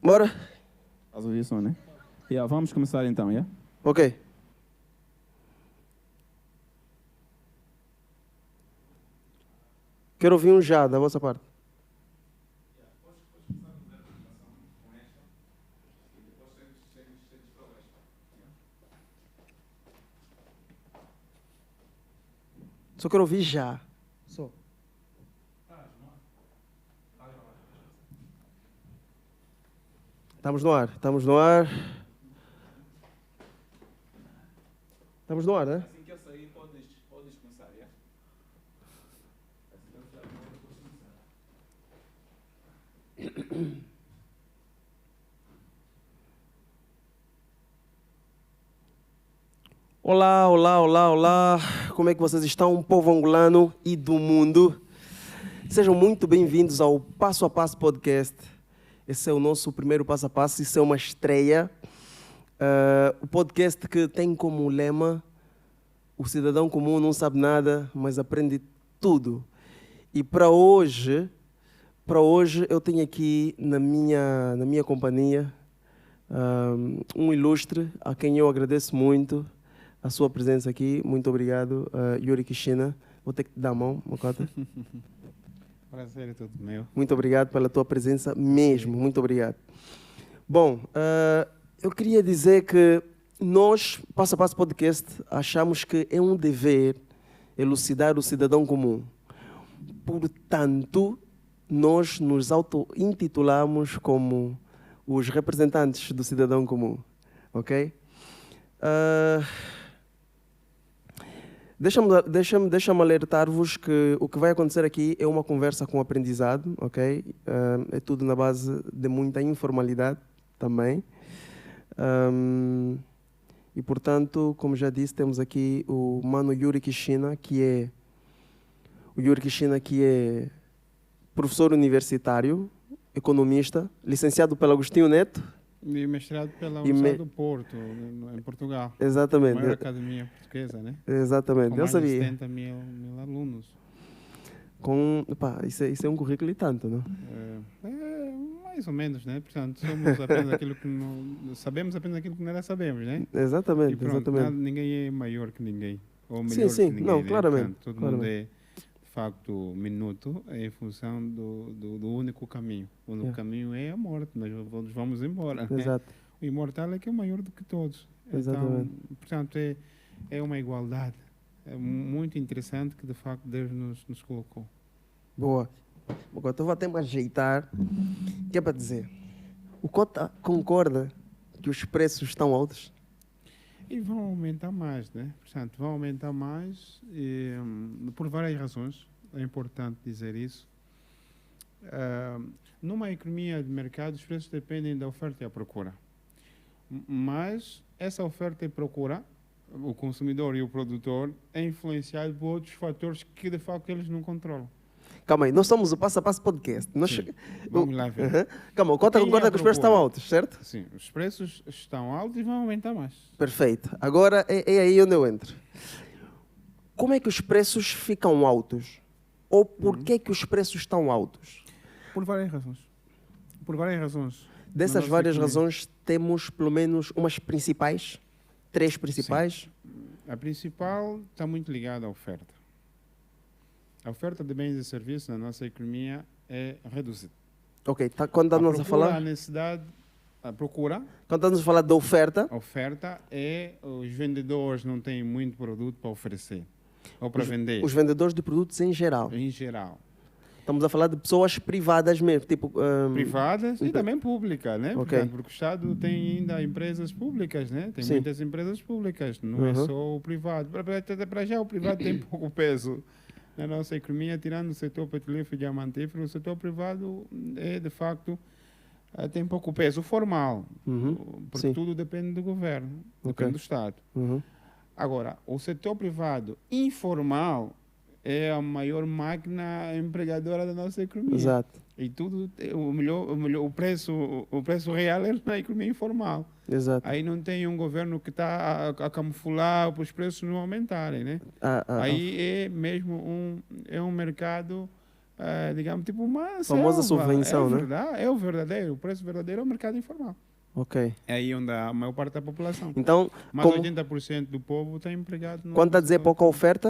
Bora? Faz ouvir som, né? Vamos começar então, yeah? Ok. Quero ouvir um já da vossa parte. Só quero ouvir já. Só. Estamos no ar, estamos no ar. Estamos no ar, né? Assim que eu sair, podes começar, yeah? Olá, olá, olá, olá. Como é que vocês estão, povo angolano e do mundo? Sejam muito bem-vindos ao Passo a Passo Podcast. Esse é o nosso primeiro Passo a Passo, isso é uma estreia. O podcast que tem como lema: o cidadão comum não sabe nada, mas aprende tudo. E para hoje eu tenho aqui na minha companhia um ilustre a quem eu agradeço muito a sua presença aqui. Muito obrigado, Yuri Kishina. Vou ter que te dar a mão, Mocota. Prazer é todo meu. Muito obrigado pela tua presença mesmo, muito obrigado. Bom, eu queria dizer que nós, Passo a Passo Podcast, achamos que é um dever elucidar o cidadão comum. Portanto, nós nos auto-intitulamos como os representantes do cidadão comum, ok? Deixa-me alertar-vos que o que vai acontecer aqui é uma conversa com aprendizado, ok? É tudo na base de muita informalidade também. E, portanto, como já disse, temos aqui o mano Yuri Kishina, que é professor universitário, economista, licenciado pelo Agostinho Neto. E mestrado pela Universidade do Porto, em Portugal. Exatamente. A maior academia portuguesa, né? Exatamente. Com eu mais sabia. de 70 mil alunos. Isso é um currículo e tanto, não? Mais ou menos, né? Portanto, somos apenas aquilo que não sabemos, apenas aquilo que não sabemos, né? Exatamente, e pronto, exatamente. Ninguém é maior que ninguém. Ou melhor Sim, que ninguém. não, né? claramente. Portanto, todo mundo é, de facto, minuto em função do único caminho. O único caminho é a morte. Nós vamos embora. Exato. Né? O imortal é que é o maior do que todos. Exatamente. Então, portanto, é uma igualdade. É muito interessante que, de facto, Deus nos colocou. Boa. Agora eu vou até me ajeitar. O que é para dizer? O Cota concorda que os preços estão altos? E vão aumentar mais, né? Portanto, vão aumentar mais por várias razões. É importante dizer isso. Numa economia de mercado, os preços dependem da oferta e da procura. Mas essa oferta e procura, o consumidor e o produtor, é influenciado por outros fatores que, de facto, eles não controlam. Calma aí, nós somos o Passo a Passo Podcast. Vamos lá ver. Calma, o Cota concorda que os preços estão altos, certo? Sim, os preços estão altos e vão aumentar mais. Perfeito. Agora é aí onde eu entro. Como é que os preços ficam altos? Ou por que os preços estão altos? Por várias razões. Por várias razões. Dessas várias razões, temos pelo menos umas principais? 3 principais? Sim. A principal está muito ligada à oferta. A oferta de bens e serviços na nossa economia é reduzida. Ok, quando estamos a falar? A necessidade, a procura. Quando estamos a falar da oferta? A oferta é os vendedores não têm muito produto para oferecer ou para vender. Os vendedores de produtos em geral. Em geral. Estamos a falar de pessoas privadas mesmo, tipo... privadas e também públicas, né? Okay. Portanto, porque o Estado tem ainda empresas públicas, né? Tem muitas empresas públicas, não é só o privado. Para já o privado tem pouco peso na nossa economia, tirando o setor petrolífero e diamantífero. O setor privado de facto, tem pouco peso formal, porque tudo depende do governo, depende do Estado. Agora, o setor privado informal é a maior máquina empregadora da nossa economia. Exato. E tudo, o preço real é na economia informal. Exato. Aí não tem um governo que está a camuflar para os preços não aumentarem, né? Aí é mesmo um mercado digamos, tipo uma Famosa subvenção, é né? verdade, é o verdadeiro, o preço verdadeiro é o mercado informal. Ok. É aí onde há a maior parte da população. Então, Mas como, 80% do povo está empregado no quando está a dizer pouca oferta,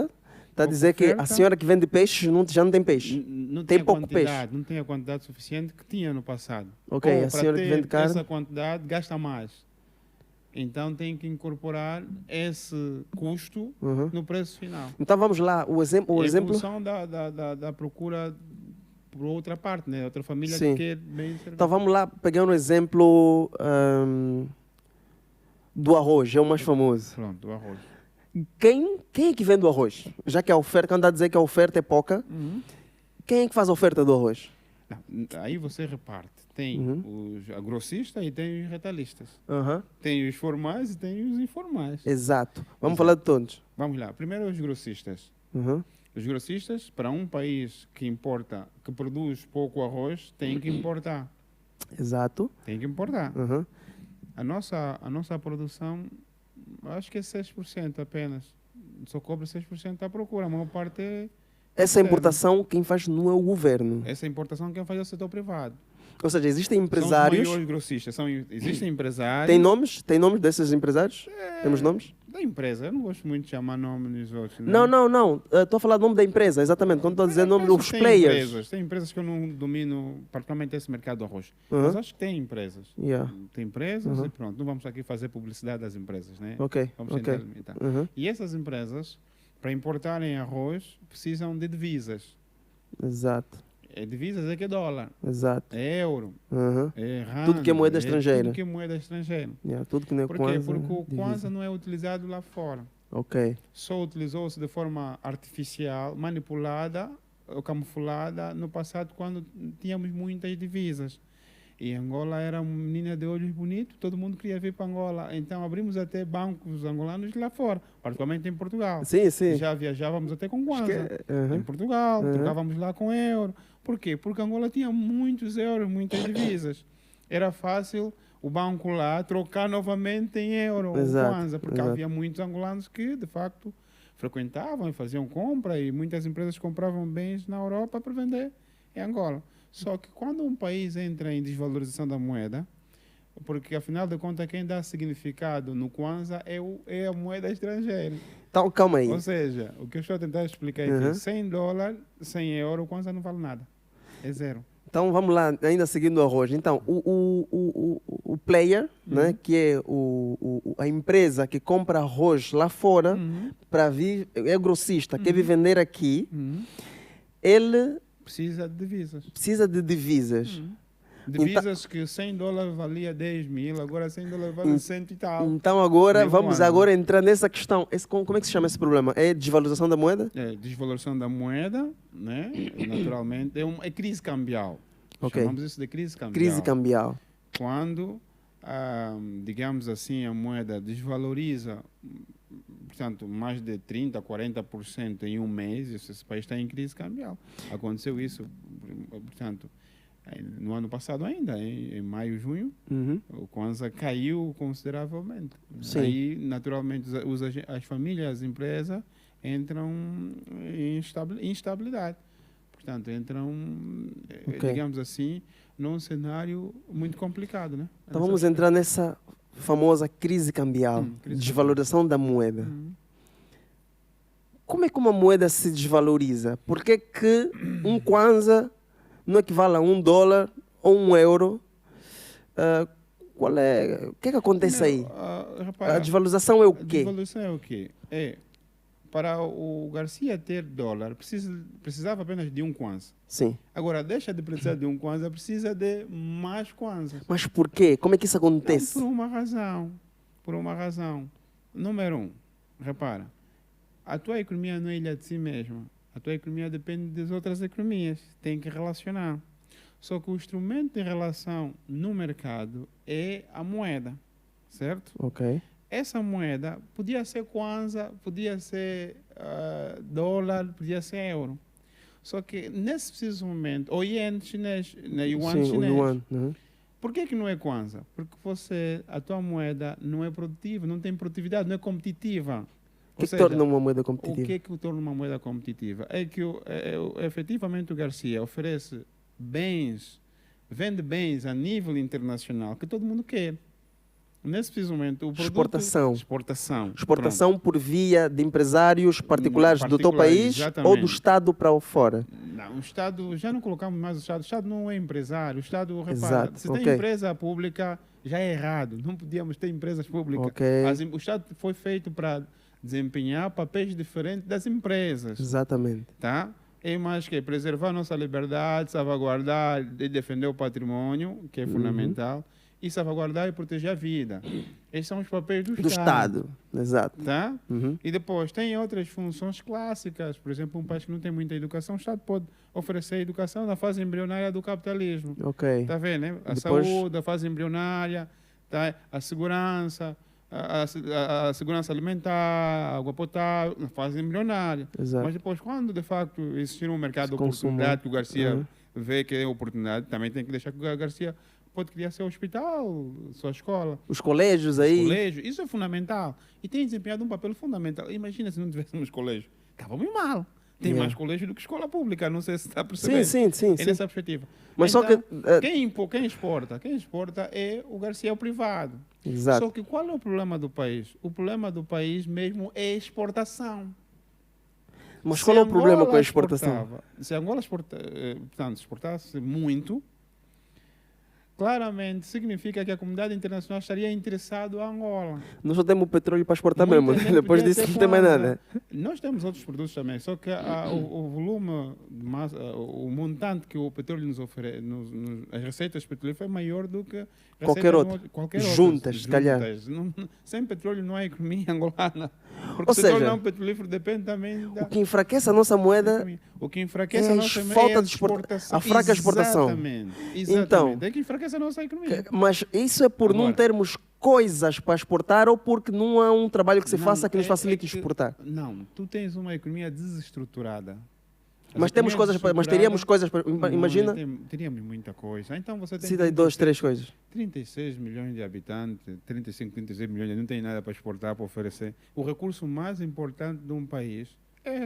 está a Pouca dizer que a oferta. senhora que vende peixes já não tem peixe. Não Tem tem a pouco quantidade, não tem a quantidade suficiente que tinha no passado. Ok, Ou a para senhora que ter vende carne. essa quantidade gasta mais. Então tem que incorporar esse custo Uhum. no preço final. Então vamos lá, o É exemplo. em função da procura por outra parte, né? Outra família Sim. que quer bem servir. Então vamos lá, pegar um exemplo do arroz, é o mais famoso. Pronto, o arroz. Quem é que vende o arroz? Já que a oferta, quando está a dizer que a oferta é pouca, quem é que faz a oferta do arroz? Não, aí você reparte. Tem os grossistas e tem os retalhistas. Uhum. Tem os formais e tem os informais. Exato. Vamos Exato. falar de todos. Vamos lá. Primeiro os grossistas. Uhum. Os grossistas, para um país que importa, que produz pouco arroz, tem que importar. Exato. Tem que importar. Uhum. A nossa produção, acho que é 6% apenas. Só cobra 6% da procura. A maior parte é Essa externa. importação, quem faz não é o governo. Essa importação quem faz é o setor privado. Ou seja, existem São os empresários. maiores grossistas. Existem empresários. Tem nomes? Tem nomes desses empresários? Temos nomes? Da empresa. Eu não gosto muito de chamar nome nos outros. né? Não. Estou a falar do nome da empresa, exatamente. Quando estou a dizer nome Penso dos que tem players. Tem empresas que eu não domino, particularmente esse mercado do arroz. Uhum. Mas acho que tem empresas. Yeah. Tem empresas Uhum. e pronto. Não vamos aqui fazer publicidade das empresas, né? Ok. Vamos Ok. tentar limitar. Uhum. E essas empresas, para importarem arroz, precisam de divisas. Exato. Divisas é que é dólar, Exato. é euro, Uhum. é rand. Tudo que é moeda estrangeira. Tudo que é moeda estrangeira. Yeah. Tudo que não é Por quê? Kwanza, Porque o divisa. Kwanza não é utilizado lá fora. Ok. Só utilizou-se de forma artificial, manipulada ou camuflada no passado, quando tínhamos muitas divisas. E Angola era uma menina de olhos bonitos, todo mundo queria vir para Angola. Então abrimos até bancos angolanos lá fora, particularmente em Portugal. Sim. Já viajávamos até com Kwanza. Em Uhum. Portugal, Uhum. trocávamos lá com euro. Por quê? Porque Angola tinha muitos euros, muitas divisas. Era fácil o banco lá trocar novamente em euro, Exato, o Kwanza, porque exato. havia muitos angolanos que, de facto, frequentavam e faziam compra, e muitas empresas compravam bens na Europa para vender em Angola. Só que quando um país entra em desvalorização da moeda, porque afinal de contas quem dá significado no Kwanza é a moeda estrangeira. Então, calma aí. Ou seja, o que eu estou a tentar explicar é Uhum. que 100 dólares, 100 euros, o Kwanza não vale nada. É zero. Então vamos lá, ainda seguindo o arroz. Então, o player, né, que é a empresa que compra arroz lá fora para vir, é grossista, quer vir vender aqui, ele Precisa de divisas. precisa de divisas. Divisas que 100 dólares valia 10 mil, agora 100 dólares vale 100 e tal. Então agora Mesmo vamos ano. agora entrar nessa questão. Como é que se chama esse problema? É desvalorização da moeda? É, desvalorização da moeda, né? Naturalmente, é crise cambial. Ok. Chamamos isso de crise cambial. Crise cambial. Quando, digamos assim, a moeda desvaloriza, portanto, mais de 30%, 40% em um mês, esse país está em crise cambial. Aconteceu isso, portanto, no ano passado ainda, em maio, junho, Uhum. o Kwanza caiu consideravelmente. Sim. Aí, naturalmente, as famílias, as empresas entram em instabilidade. Portanto, entram, Ok. digamos assim, num cenário muito complicado, né? Então vamos entrar nessa famosa crise cambial, crise desvalorização da moeda. Como é que uma moeda se desvaloriza? Por que que um Kwanza não equivale a $1 ou €1? O que é que acontece aí? Repara, A desvalorização é o a quê? desvalorização é o quê? Para o Garcia ter dólar, precisava apenas de um Kwanza. Sim. Agora, deixa de precisar de um Kwanza, precisa de mais Kwanzas. Mas por quê? Como é que isso acontece? Por uma razão. Por uma razão. Número 1, repara, a tua economia não é ilha de si mesma. A tua economia depende das outras economias. Tem que relacionar. Só que o instrumento de relação no mercado é a moeda, certo? Ok. Essa moeda podia ser Kwanza, podia ser dólar, podia ser euro. Só que nesse preciso momento, ou ien chinês, né, yuan Sim, o chinês. yuan. Uhum. Por que não é Kwanza? Porque a tua moeda não é produtiva, não tem produtividade, não é competitiva. O que torna uma moeda O competitiva? que torna uma moeda competitiva? É que efetivamente o Garcia oferece bens, vende bens a nível internacional que todo mundo quer. Nesse preciso momento, o produto... Exportação. Exportação. Por via de empresários particulares do teu país ou do Estado para fora? Não, o Estado, já não colocamos mais o Estado. O Estado não é empresário. O Estado, repara, Exato, se tem empresa pública, já é errado. Não podíamos ter empresas públicas. O Estado foi feito para desempenhar papéis diferentes das empresas. Exatamente. Tá? É mais que preservar nossa liberdade, salvaguardar e defender o patrimônio, que é fundamental, e salvaguardar e proteger a vida. Esses são os papéis do Estado. Exato. Tá? E depois tem outras funções clássicas. Por exemplo, um país que não tem muita educação, o Estado pode oferecer educação na fase embrionária do capitalismo. Está vendo, né? A saúde, a fase embrionária, tá? A segurança, a segurança alimentar, a água potável, na fase embrionária. Exato. Mas depois, quando de facto existir um mercado de oportunidade, que o Garcia vê que é oportunidade, também tem que deixar que o Garcia pode criar seu hospital, sua escola. Os colégios aí. Isso é fundamental. E tem desempenhado um papel fundamental. Imagina se não tivéssemos colégio. Acabamos mal. Tem mais colégio do que escola pública. Não sei se está percebendo. Sim. É nessa perspectiva. Mas então, só que... Quem exporta é o Garcia, o privado. Exato. Só que qual é o problema do país? O problema do país mesmo é a exportação. Mas qual é o problema com a exportação? Se Angola exportasse muito, claramente significa que a comunidade internacional estaria interessada em Angola. Nós só temos o petróleo para exportar mesmo. Depois disso não tem mais nada. Nós temos outros produtos também, só que o volume, o montante que o petróleo nos oferece, as receitas petrolíferas é maior do que qualquer outra. Juntas, se calhar. Sem petróleo não há economia angolana. Porque Ou o petróleo seja, não petrolífero depende também da... O que enfraquece a nossa moeda o que enfraquece a nossa falta de exportação. A fraca exportação. Exatamente. Então, é que enfraquece a nossa economia. Mas isso é por não termos coisas para exportar ou porque não há um trabalho que se faça que nos facilite exportar? Não, tu tens uma economia desestruturada. Mas temos coisas, mas teríamos coisas para... Imagina? Teríamos muita coisa. Então você tem... Cita aí 2, 3 coisas. 36 milhões de habitantes, 35, 36 milhões, não tem nada para exportar, para oferecer. O recurso mais importante de um país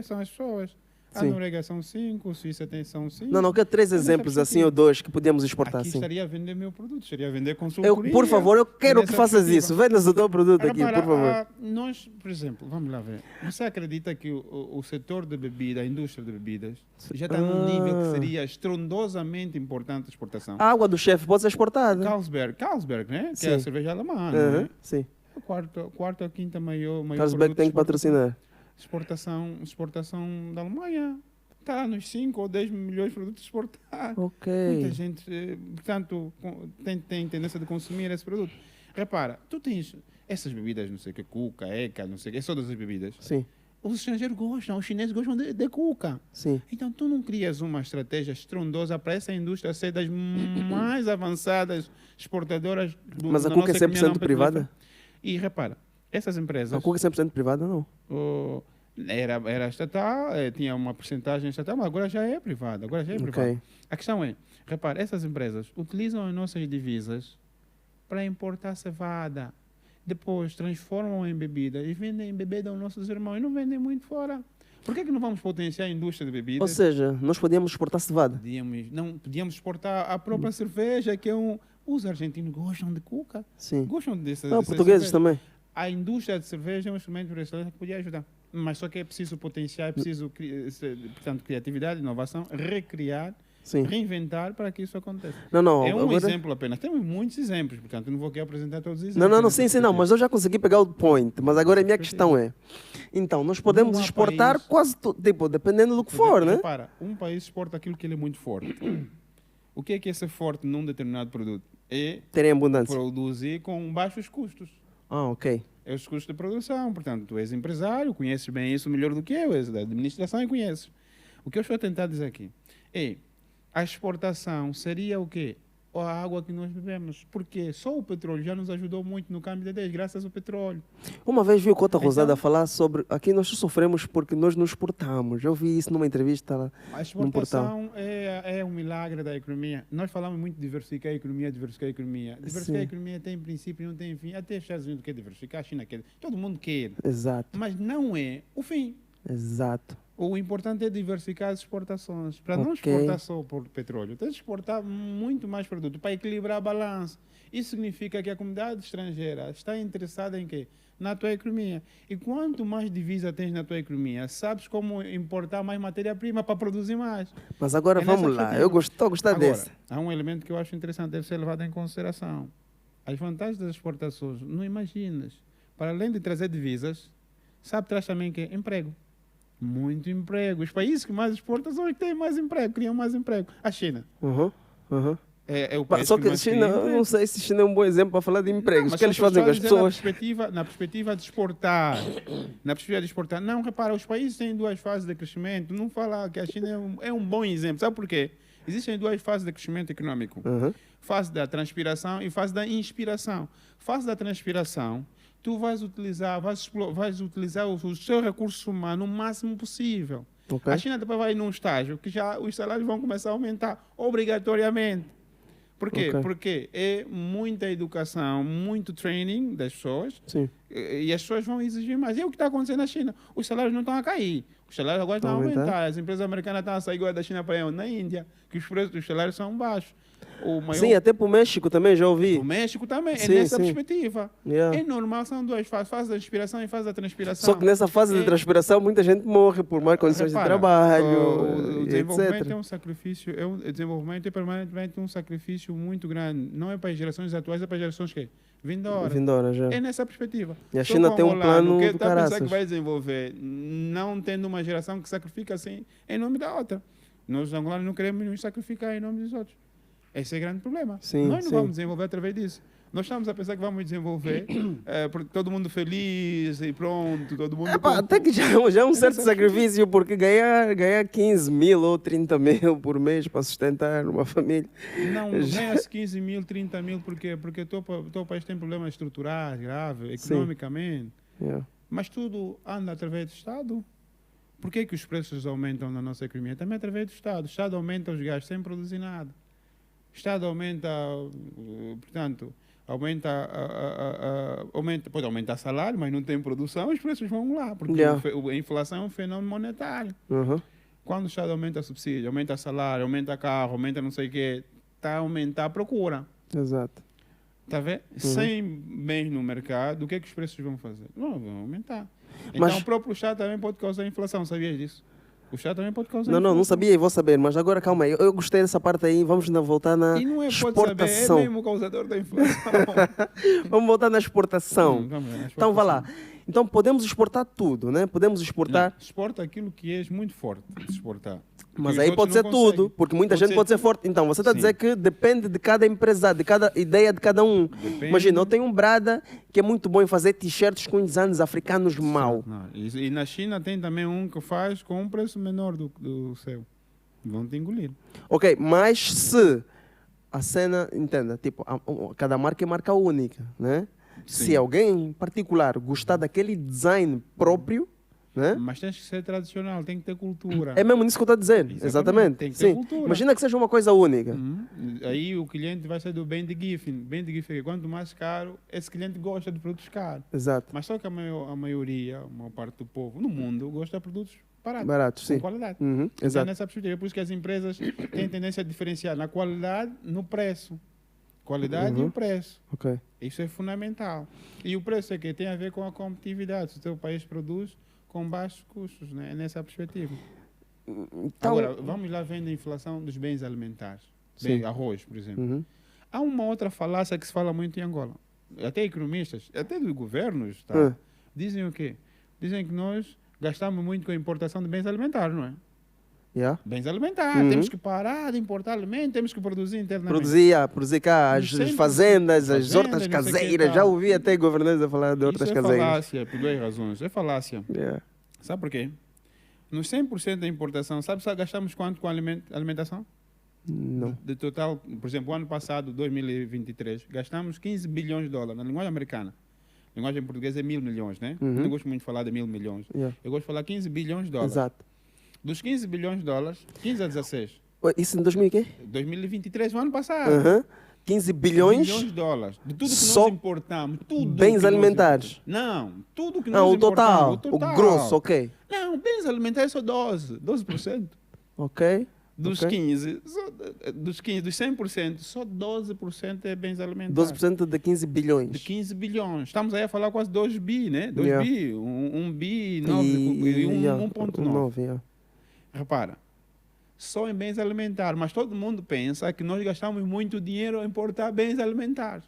são as pessoas. A Noruega são 5, a Suíça são 5. Não, quero 3 exemplos assim ou 2 que podíamos exportar. Aqui assim. estaria a vender meu produto, estaria a vender consultoria. Por favor, eu quero que faças isso. Vendas o teu produto aqui, por favor. Nós, por exemplo, vamos lá ver. Você acredita que o setor de bebida, a indústria de bebidas, já está num nível que seria estrondosamente importante a exportação? A água do chefe pode ser exportada. Carlsberg, né? Que é a cerveja alemã. Né? Sim. A quarta ou quinta maior Carlsberg tem que patrocinar. Exportação da Alemanha. Está nos 5 ou 10 milhões de produtos exportados. Muita gente, portanto, tem tendência de consumir esse produto. Repara, tu tens essas bebidas, não sei o que, cuca, eca, não sei o que, todas as bebidas. Sim. Os estrangeiros gostam, os chineses gostam de cuca. Sim. Então, tu não crias uma estratégia estrondosa para essa indústria ser das mais avançadas exportadoras do Mas a cuca é 100% privada? E repara, essas empresas... A cuca é 100% privada, não? Era estatal, tinha uma porcentagem estatal, mas agora já é privada. A questão é, repara, essas empresas utilizam as nossas divisas para importar cevada. Depois transformam em bebida e vendem bebida aos nossos irmãos e não vendem muito fora. Por que não vamos potenciar a indústria de bebidas? Ou seja, nós podíamos exportar cevada. Podíamos exportar a própria cerveja, que é os argentinos gostam de cuca. Sim. Gostam dessa portugueses também. A indústria de cerveja é um instrumento de excelência que podia ajudar. Mas só que é preciso potenciar, é preciso, portanto, criatividade, inovação, recriar, reinventar para que isso aconteça. É um exemplo apenas. Temos muitos exemplos, portanto, eu não vou aqui apresentar todos os exemplos. Mas eu já consegui pegar o point. Mas agora a minha questão é, então, nós podemos exportar quase tudo, dependendo do que for, né? Repara, um país exporta aquilo que ele é muito forte. O que é ser forte num determinado produto? É ter abundância. Produzir com baixos custos. Ok. É os custos de produção. Portanto, tu és empresário, conheces bem isso melhor do que eu, és da administração e conheces. O que eu estou a tentar dizer aqui é a exportação seria o quê? a água que nós bebemos. Porque só o petróleo já nos ajudou muito no câmbio de ideias, graças ao petróleo. Uma vez vi o Cota Rosada falar sobre... Aqui nós sofremos porque nós nos exportamos. Eu vi isso numa entrevista lá. A exportação é um milagre da economia. Nós falamos muito de diversificar a economia, diversificar a economia. Diversificar a economia tem princípio e não tem fim. Até os Estados Unidos quer diversificar, a China quer. Todo mundo quer. Exato. Mas não é o fim. Exato. O importante é diversificar as exportações. Para não exportar só por petróleo, tem que exportar muito mais produto para equilibrar a balança. Isso significa que a comunidade estrangeira está interessada em quê? Na tua economia. E quanto mais divisa tens na tua economia, sabes como importar mais matéria-prima para produzir mais. Mas agora vamos lá. Eu estou a gostar desse. Há um elemento que eu acho interessante, deve ser levado em consideração. As vantagens das exportações, não imaginas. Para além de trazer divisas, sabe, traz também que emprego. Muito emprego. Os países que mais exportam são os que têm mais emprego, criam mais emprego. A China. É o país só que que mais China, eu não sei se China é um bom exemplo para falar de empregos. O que eles fazem com as pessoas? Na perspectiva de exportar. Não, repara, os países têm duas fases de crescimento. Não fala que a China é um bom exemplo. Sabe por quê? Existem duas fases de crescimento econômico. Fase da transpiração e fase da inspiração. Fase da transpiração, tu vais utilizar o seu recurso humano o máximo possível. A China depois vai num estágio que já os salários vão começar a aumentar obrigatoriamente. Por quê? Porque é muita educação, muito training das pessoas. Sim. E as pessoas vão exigir mais. E é o que está acontecendo na China. Os salários não estão a cair. Os salários agora estão a aumentar. As empresas americanas estão a sair agora da China para na Índia, que os preços dos salários são baixos. Sim, até para o México também já ouvi. O México também, é nessa perspectiva. Yeah. É normal, são duas fases, fase da inspiração e fase da transpiração. Só que nessa fase de transpiração muita gente morre por más condições de trabalho, o desenvolvimento etc. é um sacrifício, o desenvolvimento é permanentemente um sacrifício muito grande. Não é para as gerações atuais, é para as gerações que vindouras. Já. É nessa perspectiva. E a China tem um plano do está a pensar que caraças. vai desenvolver, não tendo uma geração que sacrifica assim em nome da outra. Nós, os angolanos, não queremos nos sacrificar em nome dos outros. Esse é o grande problema. Nós não vamos desenvolver através disso. Nós estamos a pensar que vamos desenvolver porque todo mundo feliz e pronto, todo mundo... até que já é um certo sacrifício, porque ganhar 15 mil ou 30 mil por mês para sustentar uma família... Não ganha-se 15 mil, 30 mil, por quê? Porque o teu país tem problemas estruturais graves, economicamente. Mas tudo anda através do Estado. Por que os preços aumentam na nossa economia? Também através do Estado. O Estado aumenta os gastos sem produzir nada. O Estado aumenta, portanto, pode aumentar salário, mas não tem produção, os preços vão lá, porque a inflação é um fenômeno monetário. Quando o Estado aumenta subsídio, aumenta salário, aumenta carro, aumenta não sei o quê, está a aumentar a procura. Exato. Está vendo? Sem bens no mercado, o que é que os preços vão fazer? Não, vão aumentar. Então o próprio Estado também pode causar inflação, sabias disso? O Estado também pode causar inflação. Não sabia e vou saber, mas agora calma aí, eu gostei dessa parte aí, vamos voltar na exportação. Pode saber, é mesmo o causador da inflação. Vamos voltar na exportação. Então vá lá. Então podemos exportar tudo, né? Podemos exportar... Não, exporta aquilo que és muito forte de exportar. Mas aí pode ser tudo, porque muita gente pode ser forte. Então, você está a dizer que depende de cada empresário, de cada ideia de cada um. Depende. Imagina, eu tenho um brada que é muito bom em fazer t-shirts com designs africanos mau. E na China tem também um que faz com um preço menor do seu. Vão te engolir. Ok, mas se a cena, entenda, tipo, cada marca é marca única, né? Sim. Se alguém em particular gostar daquele design próprio, né? Mas tens que ser tradicional, tem que ter cultura. É mesmo nisso que eu estou a dizer, exatamente. Tem que ter cultura. Imagina que seja uma coisa única. Aí o cliente vai ser do bem de gifting. Bem de gifting, quanto mais caro, esse cliente gosta de produtos caros. Exato. Mas só que a maioria, a maior parte do povo no mundo gosta de produtos baratos, sim. com qualidade. Exato. É nessa perspectiva, por isso que as empresas têm tendência a diferenciar na qualidade, no preço. Qualidade e o preço. Okay. Isso é fundamental. E o preço é que tem a ver com a competitividade. Se o teu país produz com baixos custos, né? É nessa perspectiva. Então... Agora, vamos lá vendo a inflação dos bens alimentares. Arroz, por exemplo. Há uma outra falácia que se fala muito em Angola. Até economistas, até dos governos, tá? Dizem o quê? Dizem que nós gastamos muito com a importação de bens alimentares, não é? Bens alimentares. Temos que parar de importar alimentos, temos que produzir internamente. Produzir cá as fazendas, as hortas caseiras. Já ouvi até governantes a falar de hortas caseiras. Isso é falácia, por duas razões. É falácia. Sabe por quê? Nos 100% da importação, sabe gastamos quanto com alimentação? Não. De total, por exemplo, o ano passado, 2023, gastamos 15 bilhões de dólares na linguagem americana. A linguagem portuguesa é 1.000 milhões, né? Eu não gosto muito de falar de 1.000 milhões. Yeah. Eu gosto de falar 15 bilhões de dólares. Exato. Dos 15 bilhões de dólares, 15 a 16. Isso em 2000 e quê? 2023, o ano passado. Aham. 15 bilhões. Bilhões de dólares. De tudo que Só nós importamos. Tudo bens que nós alimentares. Não, tudo que Não, nós o total. importamos. O grosso, ok. Não, bens alimentares é só 12%. Ok. Dos ok. 15, dos 100%, só 12% é bens alimentares. 12% de 15 bilhões. De 15 bilhões. Estamos aí a falar quase 2 bi, né? 2 Yeah. bi, 1 bi, 9 e 1,9. 9, yeah. Repara, só em bens alimentares, mas todo mundo pensa que nós gastamos muito dinheiro a importar bens alimentares.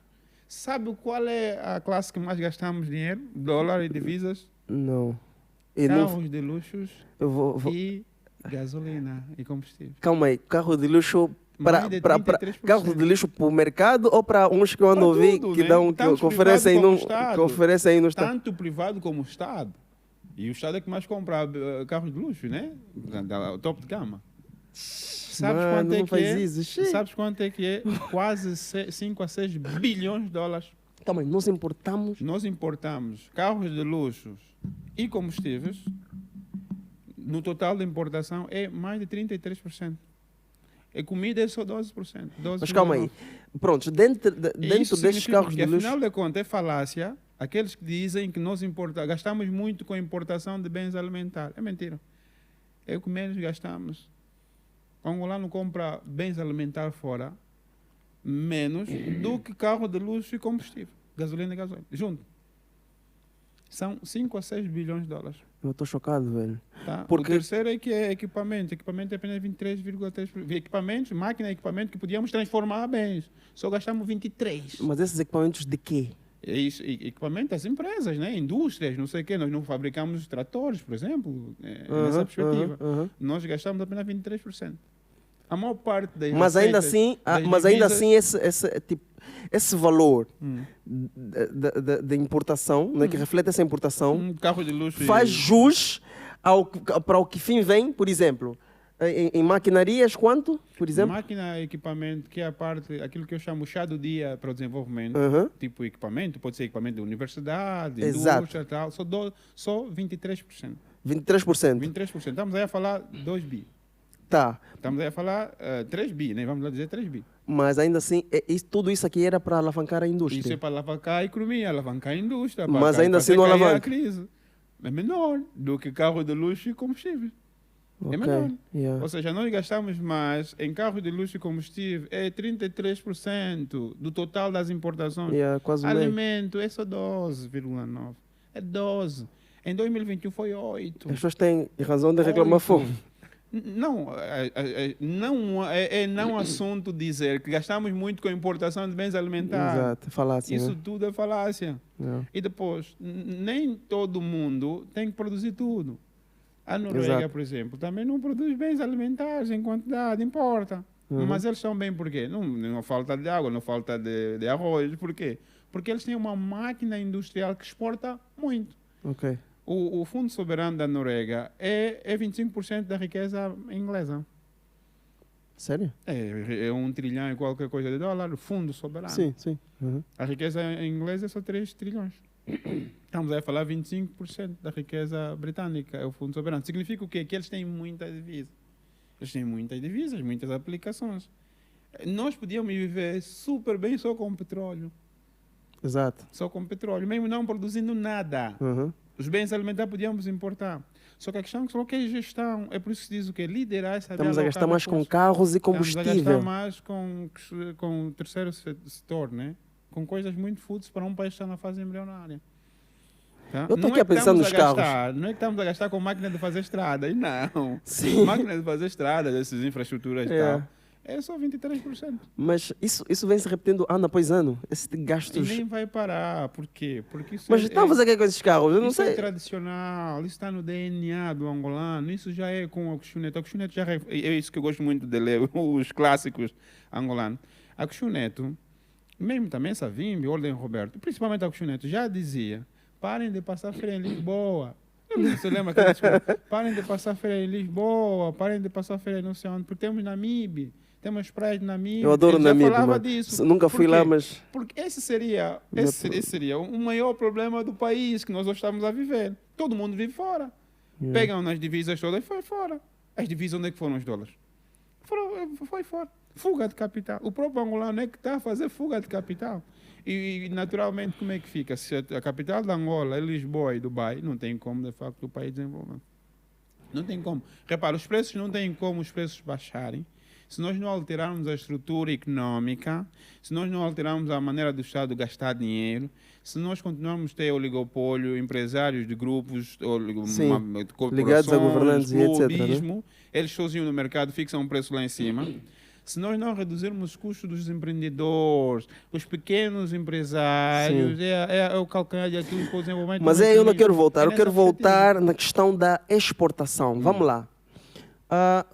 Sabe qual é a classe que mais gastamos dinheiro? Dólar e divisas? Não. E não. Carros de luxos Eu vou. e gasolina e combustível. Calma aí, carro de luxo para Mais de 33%. carro de luxo para o mercado ou para uns que eu ando a Para ouvir tudo, que né? dão Tanto que oferecem privado como no Estado. que oferecem no estado. Tanto o privado como o Estado. E o Estado é que mais compra carros de luxo, né? O topo de gama. Sabes Mano, quanto é não que faz é? isso, xê. Sabes quanto é que é? Quase 5 a 6 bilhões de dólares. Calma aí, nós importamos. Nós importamos carros de luxo e combustíveis. No total da importação é mais de 33%. E comida é só 12%. Mas calma aí. Pronto, dentro destes carros de luxo. Afinal de contas, é falácia aqueles que dizem que nós gastamos muito com a importação de bens alimentares. É mentira. É o que menos gastamos. O angolano compra bens alimentares fora menos do que carro de luxo e combustível. Gasolina e gasóleo. Junto. São 5 a 6 bilhões de dólares. Eu estou chocado, velho. Tá? Porque- O terceiro é que é equipamento. Equipamento é apenas 23,3%. Equipamentos, máquina e equipamento que podíamos transformar a bens. Só gastamos 23%. Mas esses equipamentos de quê? É isso, equipamento das empresas, né? Indústrias, não sei o quê. Nós não fabricamos os tratores, por exemplo, nessa perspectiva. aham. Nós gastamos apenas 23%. A maior parte das Mas ainda receitas assim, das mas ainda divisas- assim esse valor da importação, né, que reflete essa importação, um carro de luxo faz jus para o que fim vem, por exemplo, em maquinarias, quanto, por exemplo? máquina, equipamento, que é a parte, aquilo que eu chamo chá do dia para o desenvolvimento, Aham. tipo equipamento, pode ser equipamento de universidade, Exato. indústria e tal, só 23%. 23%. 23%. Estamos aí a falar 2 bi. Tá. Estamos aí a falar 3 bi, né? Vamos lá dizer 3 bi. Mas ainda assim, tudo isso aqui era para alavancar a Isso é indústria. para alavancar a economia, alavancar a indústria. Mas para ainda assim não fazer cair alavanca. a crise. É menor do que carro de luxo e combustível. Ok, É menor. yeah. Ou seja, nós gastamos mais em carro de luxo e combustível, é 33% do total das importações. Yeah, quase meio. Alimento é só 12,9%. É 12%. Em 2021 foi 8%. As pessoas têm razão de reclamar fome. Não, não assunto dizer que gastamos muito com a importação de bens alimentares. Exato, falácia. Isso Né? tudo é falácia. Yeah. E depois, nem todo mundo tem que produzir tudo. A Noruega, Exato. por exemplo, também não produz bens alimentares em quantidade, importa. Uhum. Mas eles estão bem por quê? Não falta de água, não falta de arroz. Por quê? Porque eles têm uma máquina industrial que exporta muito. Ok. O Fundo Soberano da Noruega é 25% da riqueza inglesa. Sério? É 1 trilhão e qualquer coisa de dólar, o Fundo Soberano. Sim, sim. Uhum. A riqueza inglesa é só 3 trilhões. Estamos aí a falar 25% da riqueza britânica, é o Fundo Soberano. Significa o quê? Que eles têm muitas divisas. Eles têm muitas divisas, muitas aplicações. Nós podíamos viver super bem só com petróleo. Exato. Só com petróleo, mesmo não produzindo nada. Uhum. Os bens alimentares podíamos importar. Só que a questão é que é gestão. É por isso que se diz o quê? Liderar, saber Estamos a alocar gastar mais com recursos. carros e Estamos a gastar combustível. mais com o terceiro setor, né? Com coisas muito fúteis para um país que está na fase embrionária. Tá? Eu tô Não aqui é a que pensar estamos nos gastar, não é que estamos a gastar com máquina de fazer estrada. E não. Sim. Máquina de fazer estrada, dessas infraestruturas e É. tal. É só 23%. Mas isso vem se repetindo ano após ano. Esse E gastos. nem vai parar. Por quê? Porque isso Mas estão a fazer o que com esses carros? Eu não isso é sei. tradicional, isso está no DNA do angolano, isso já é com a coxinete. A coxinete já é isso que eu gosto muito de ler, os clássicos angolanos. A coxinete, mesmo também Savimbi, Ordem Roberto, principalmente a coxinete, já dizia, parem de passar frio em Lisboa. Você lembra aquela discussão? Parem de passar férias em Lisboa, parem de passar férias não sei onde, porque temos Namibe, temos praias de Namibe. Eu adoro Ele já Namibe, falava mano. disso. Nunca fui Por lá, quê? mas... Porque esse seria o maior problema do país que nós hoje estamos a viver. Todo mundo vive fora. Pegam nas divisas todas e foi fora. As divisas, onde é que foram os dólares? Foi fora. Fuga de capital. O próprio angolano é que está a fazer fuga de capital. E, naturalmente, como é que fica? Se a capital da Angola é Lisboa e Dubai, não tem como, de facto, o país desenvolver. Não tem como. Repara, os preços não têm como os preços baixarem se nós não alterarmos a estrutura econômica, se nós não alterarmos a maneira do Estado gastar dinheiro, se nós continuarmos a ter oligopólio, empresários de grupos, ligados a governantes e etc. clubismo, eles sozinhos no mercado fixam um preço lá em cima. Se nós não reduzirmos os custos dos empreendedores, os pequenos empresários, é o calcanhar de aquilo para o desenvolvimento. Mas eu não quero voltar, eu quero nessa voltar na questão da exportação. Vamos lá.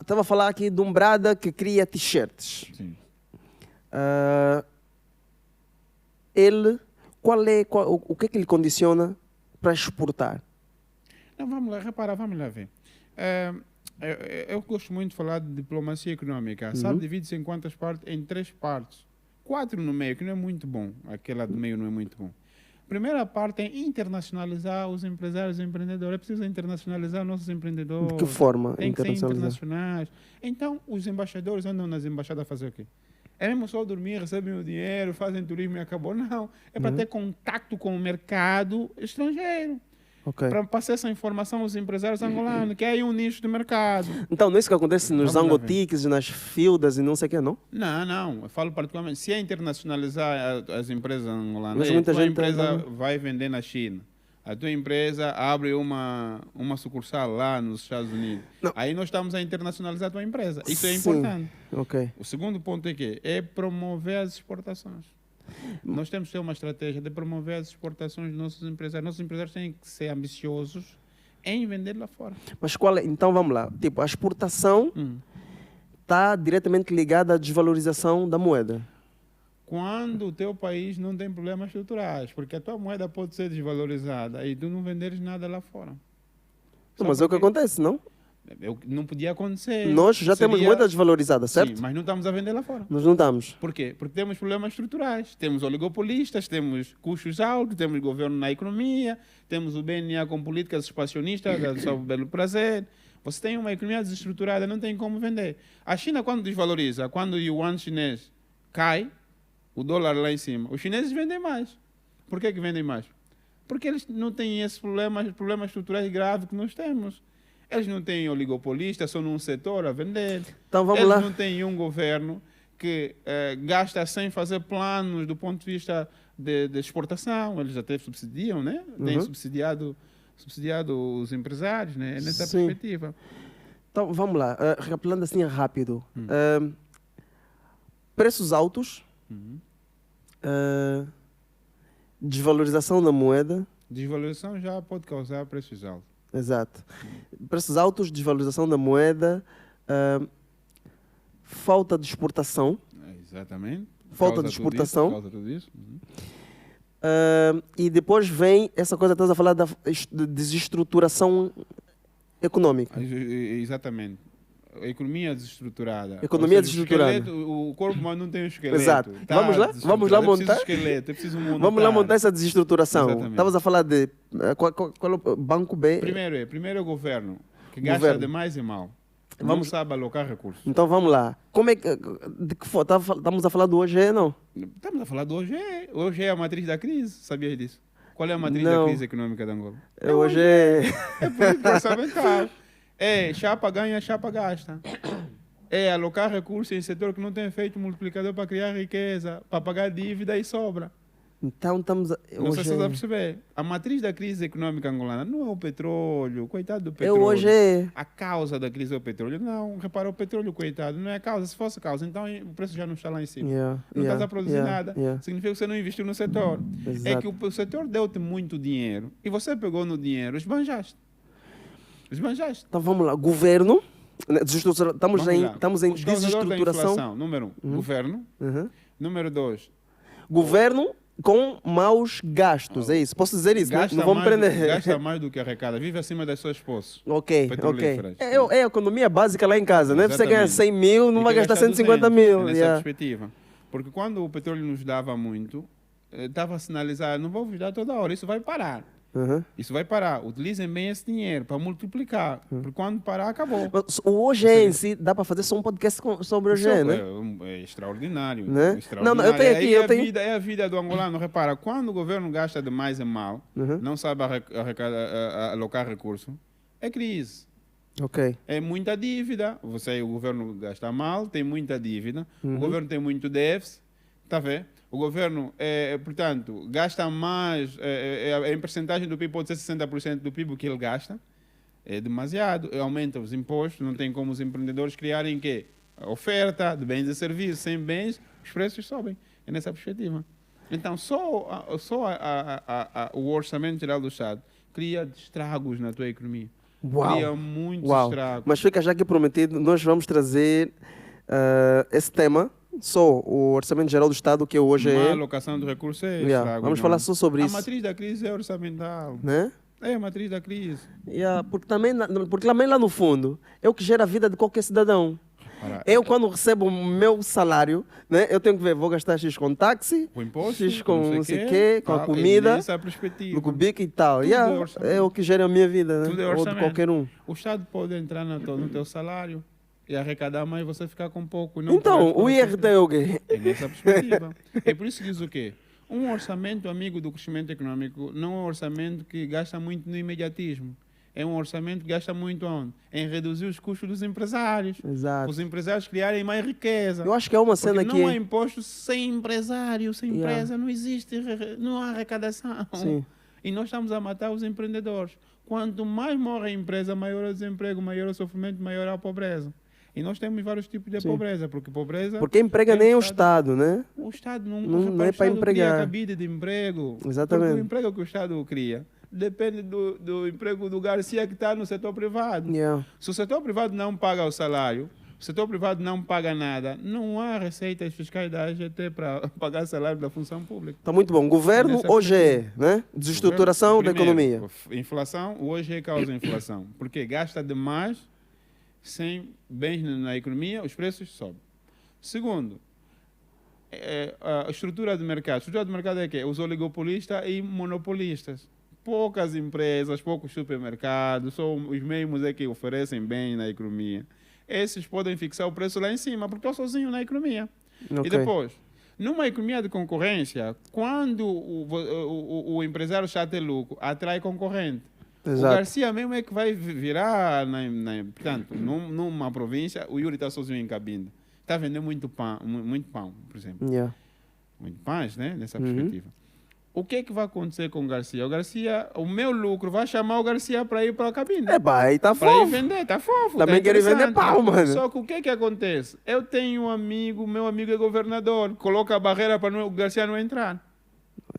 Estava a falar aqui de um brada que cria t-shirts. Sim. O que é que ele condiciona para exportar? Não, vamos lá, repara, vamos lá ver. Eu gosto muito de falar de diplomacia econômica. Sabe, divide-se em quantas partes? Em 3 partes. 4 no meio, que não é muito bom. Aquela do meio não é muito bom. Primeira parte é internacionalizar os empresários e empreendedores. É preciso internacionalizar nossos empreendedores. De que forma tem que ser internacionalizar? internacionais. Então, os embaixadores andam nas embaixadas a fazer o quê? É mesmo só dormir, recebem o dinheiro, fazem turismo e acabou? Não. É para ter contato com o mercado estrangeiro. Ok. Para passar essa informação aos empresários angolanos, que é aí um nicho de mercado. Então, não é isso que acontece nos Vamos lá zangotiques, nas fildas e não sei o que, não? Não. Eu falo particularmente, se é internacionalizar as empresas angolanas, Mas a muita tua gente empresa tá- vai vender na China. A tua empresa abre uma sucursal lá nos Estados Unidos. Não. Aí nós estamos a internacionalizar a tua empresa. Isso é Sim. importante. Ok. O segundo ponto é que é promover as exportações. Nós temos que ter uma estratégia de promover as exportações dos nossos empresários. Nossos empresários têm que ser ambiciosos em vender lá fora. Mas qual é? Então, vamos lá. Tipo, a exportação está diretamente ligada à desvalorização da moeda. Quando o teu país não tem problemas estruturais, porque a tua moeda pode ser desvalorizada e tu não venderes nada lá fora. Sabe Mas é o que por quê? acontece, não? Não podia acontecer. Nós já temos Seria- moeda desvalorizada, certo? Sim, mas não estamos a vender lá fora. Nós não estamos. Por quê? Porque temos problemas estruturais. Temos oligopolistas, temos custos altos, temos governo na economia, temos o BNA com políticas expansionistas, do seu belo prazer. Você tem uma economia desestruturada, não tem como vender. A China, quando desvaloriza, quando o yuan chinês cai, o dólar lá em cima, os chineses vendem mais. Por que vendem mais? Porque eles não têm esses problemas estruturais graves que nós temos. Eles não têm oligopolistas, só num setor a vender. Então, vamos Eles lá. não têm um governo que gasta sem fazer planos do ponto de vista de exportação. Eles até subsidiam, né? Têm subsidiado os empresários, né? Nessa Sim. perspectiva. Então, vamos lá. Recapitulando assim rápido. Preços altos. Desvalorização da moeda. Desvalorização já pode causar preços altos. Exato. Preços altos, desvalorização da moeda, falta de exportação. Exatamente. Falta Causa de tudo exportação. Isso, causa tudo isso. E depois vem essa coisa que estás a falar da desestruturação econômica. Exatamente. A economia desestruturada. Economia Ou seja, desestruturada. O esqueleto, o corpo humano não tem um esqueleto. Exato. Tá Vamos lá? desestruturado. Vamos lá É preciso montar? esqueleto, é preciso montar. Vamos lá montar essa desestruturação. Exatamente. Estavas a falar de qual é o Banco B. Primeiro é o governo, que gasta Governo. demais e mal. Não Vamos- sabe alocar recursos. Então vamos lá. Como é que. De que forma? Estamos a falar do hoje, não? Estamos a falar do hoje. Hoje é a matriz da crise. Sabias disso? Qual é a matriz Não. da crise econômica de Angola? Hoje é. É política orçamental. É chapa ganha, chapa gasta. É alocar recursos em setor que não tem efeito multiplicador para criar riqueza, para pagar dívida e sobra. Então estamos a. Não sei se você Hoje está a é. perceber. A matriz da crise econômica angolana não é o petróleo, coitado do Eu petróleo. hoje é. A causa da crise é o petróleo. Não, repara, o petróleo, coitado, não é a causa. Se fosse a causa, então o preço já não está lá em cima. Não estás a produzir nada. Significa que você não investiu no setor. É Exato. que o setor deu-te muito dinheiro e você pegou no dinheiro, esbanjaste. Esbanjaste. Então vamos lá. Governo. Estamos Vamos em, lá. estamos em Os causadores da desestruturação. inflação, número 1, governo. Uhum. Número 2, Governo com maus gastos, é isso? Posso dizer isso, né? Gasta Não vou me mais, prender. gasta mais do que arrecada. Vive acima das suas posses. Ok. Petrolíferas. É a economia básica lá em casa, né? Você ganha Exatamente. 100 mil, não E vai quer gastar 150 200, mil. é nessa Yeah. perspectiva. Porque quando o petróleo nos dava muito, estava a sinalizar, não vou vos dar toda hora, isso vai parar. Uhum. Isso vai parar. Utilizem bem esse dinheiro para multiplicar. Porque quando parar, acabou. Mas o OGE em si, dá para fazer só um podcast sobre o OGE, Isso né? é extraordinário. Né? Extraordinário. Não, eu tenho aqui, Aí eu tenho... é a vida do angolano. Repara, quando o governo gasta demais e mal, Uhum. não sabe alocar recurso, é crise. Ok. É muita dívida. O governo gasta mal, tem muita dívida. Uhum. O governo tem muito déficit. Está a ver? O governo, portanto, gasta mais, em percentagem do PIB pode ser 60% do PIB que ele gasta. É demasiado. Aumenta os impostos, não tem como os empreendedores criarem quê? A oferta de bens e serviços. Sem bens, os preços sobem. É nessa perspectiva. Então, o Orçamento Geral do Estado cria estragos na tua economia. Cria muitos estragos. Mas fica já aqui prometido, nós vamos trazer esse tema, só o Orçamento Geral do Estado, que hoje Má é... alocação de recursos é Yeah. estrago. Vamos não. falar só sobre A isso. matriz da crise é orçamental. Né? É a matriz da crise. Yeah, porque também lá no fundo é o que gera a vida de qualquer cidadão. Eu, quando recebo o meu salário, né, eu tenho que ver, vou gastar X com táxi, O imposto, X com não sei quê, quê, com a tal, comida, nessa perspectiva. no cubico e tal. Tudo Yeah, é orçamento. é o que gera a minha vida, né? Tudo é Ou de orçamento. qualquer um. O Estado pode entrar no teu salário e arrecadar mais e você ficar com pouco. E não Então, pagar o IRT é o quê? É nessa perspectiva. É por isso que diz o quê? Um orçamento amigo do crescimento econômico não é um orçamento que gasta muito no imediatismo. É um orçamento que gasta muito onde? Em reduzir os custos dos empresários. Exato. Os empresários criarem mais riqueza. Eu acho que é uma cena Porque que... não há imposto sem empresário, sem Yeah. empresa, não existe, não há arrecadação. Sim. E nós estamos a matar os empreendedores. Quanto mais morre a empresa, maior é o desemprego, maior é o sofrimento, maior é a pobreza. E nós temos vários tipos de Sim. pobreza, porque pobreza... Porque emprega tem nem o Estado, né? O Estado não, Não repara, é o para Estado empregar. cria cabide de emprego. Exatamente. Porque o emprego que o Estado cria depende do emprego do Garcia que está no setor privado. Yeah. Se o setor privado não paga o salário, o setor privado não paga nada, não há receitas fiscais da AGT para pagar salário da função pública. Tá muito bom. Governo Nessa OGE, né? Desestruturação da Primeiro, economia. Inflação, hoje causa inflação. Porque gasta demais sem bens na economia, os preços sobem. Segundo, a estrutura do mercado. A estrutura do mercado é o quê? Os oligopolistas e monopolistas. Poucas empresas, poucos supermercados, só os mesmos é que oferecem bem na economia. Esses podem fixar o preço lá em cima, porque estão sozinhos na economia. Ok. E depois, numa economia de concorrência, quando o empresário está a ter lucro, atrai concorrente. Exato. O Garcia mesmo é que vai virar, portanto, numa província, o Yuri está sozinho em Cabinda. Está vendendo muito pão, por exemplo. Yeah. Muito pães, né? Nessa perspectiva. O que é que vai acontecer com o Garcia? O meu lucro vai chamar o Garcia para ir para a Cabinda. É, aí tá Para ir fofo. vender, está fofo. Também tá quero vender interessante. pão, mano. Só que o que é que acontece? Eu tenho um amigo, meu amigo é governador, coloca a barreira para o Garcia não entrar.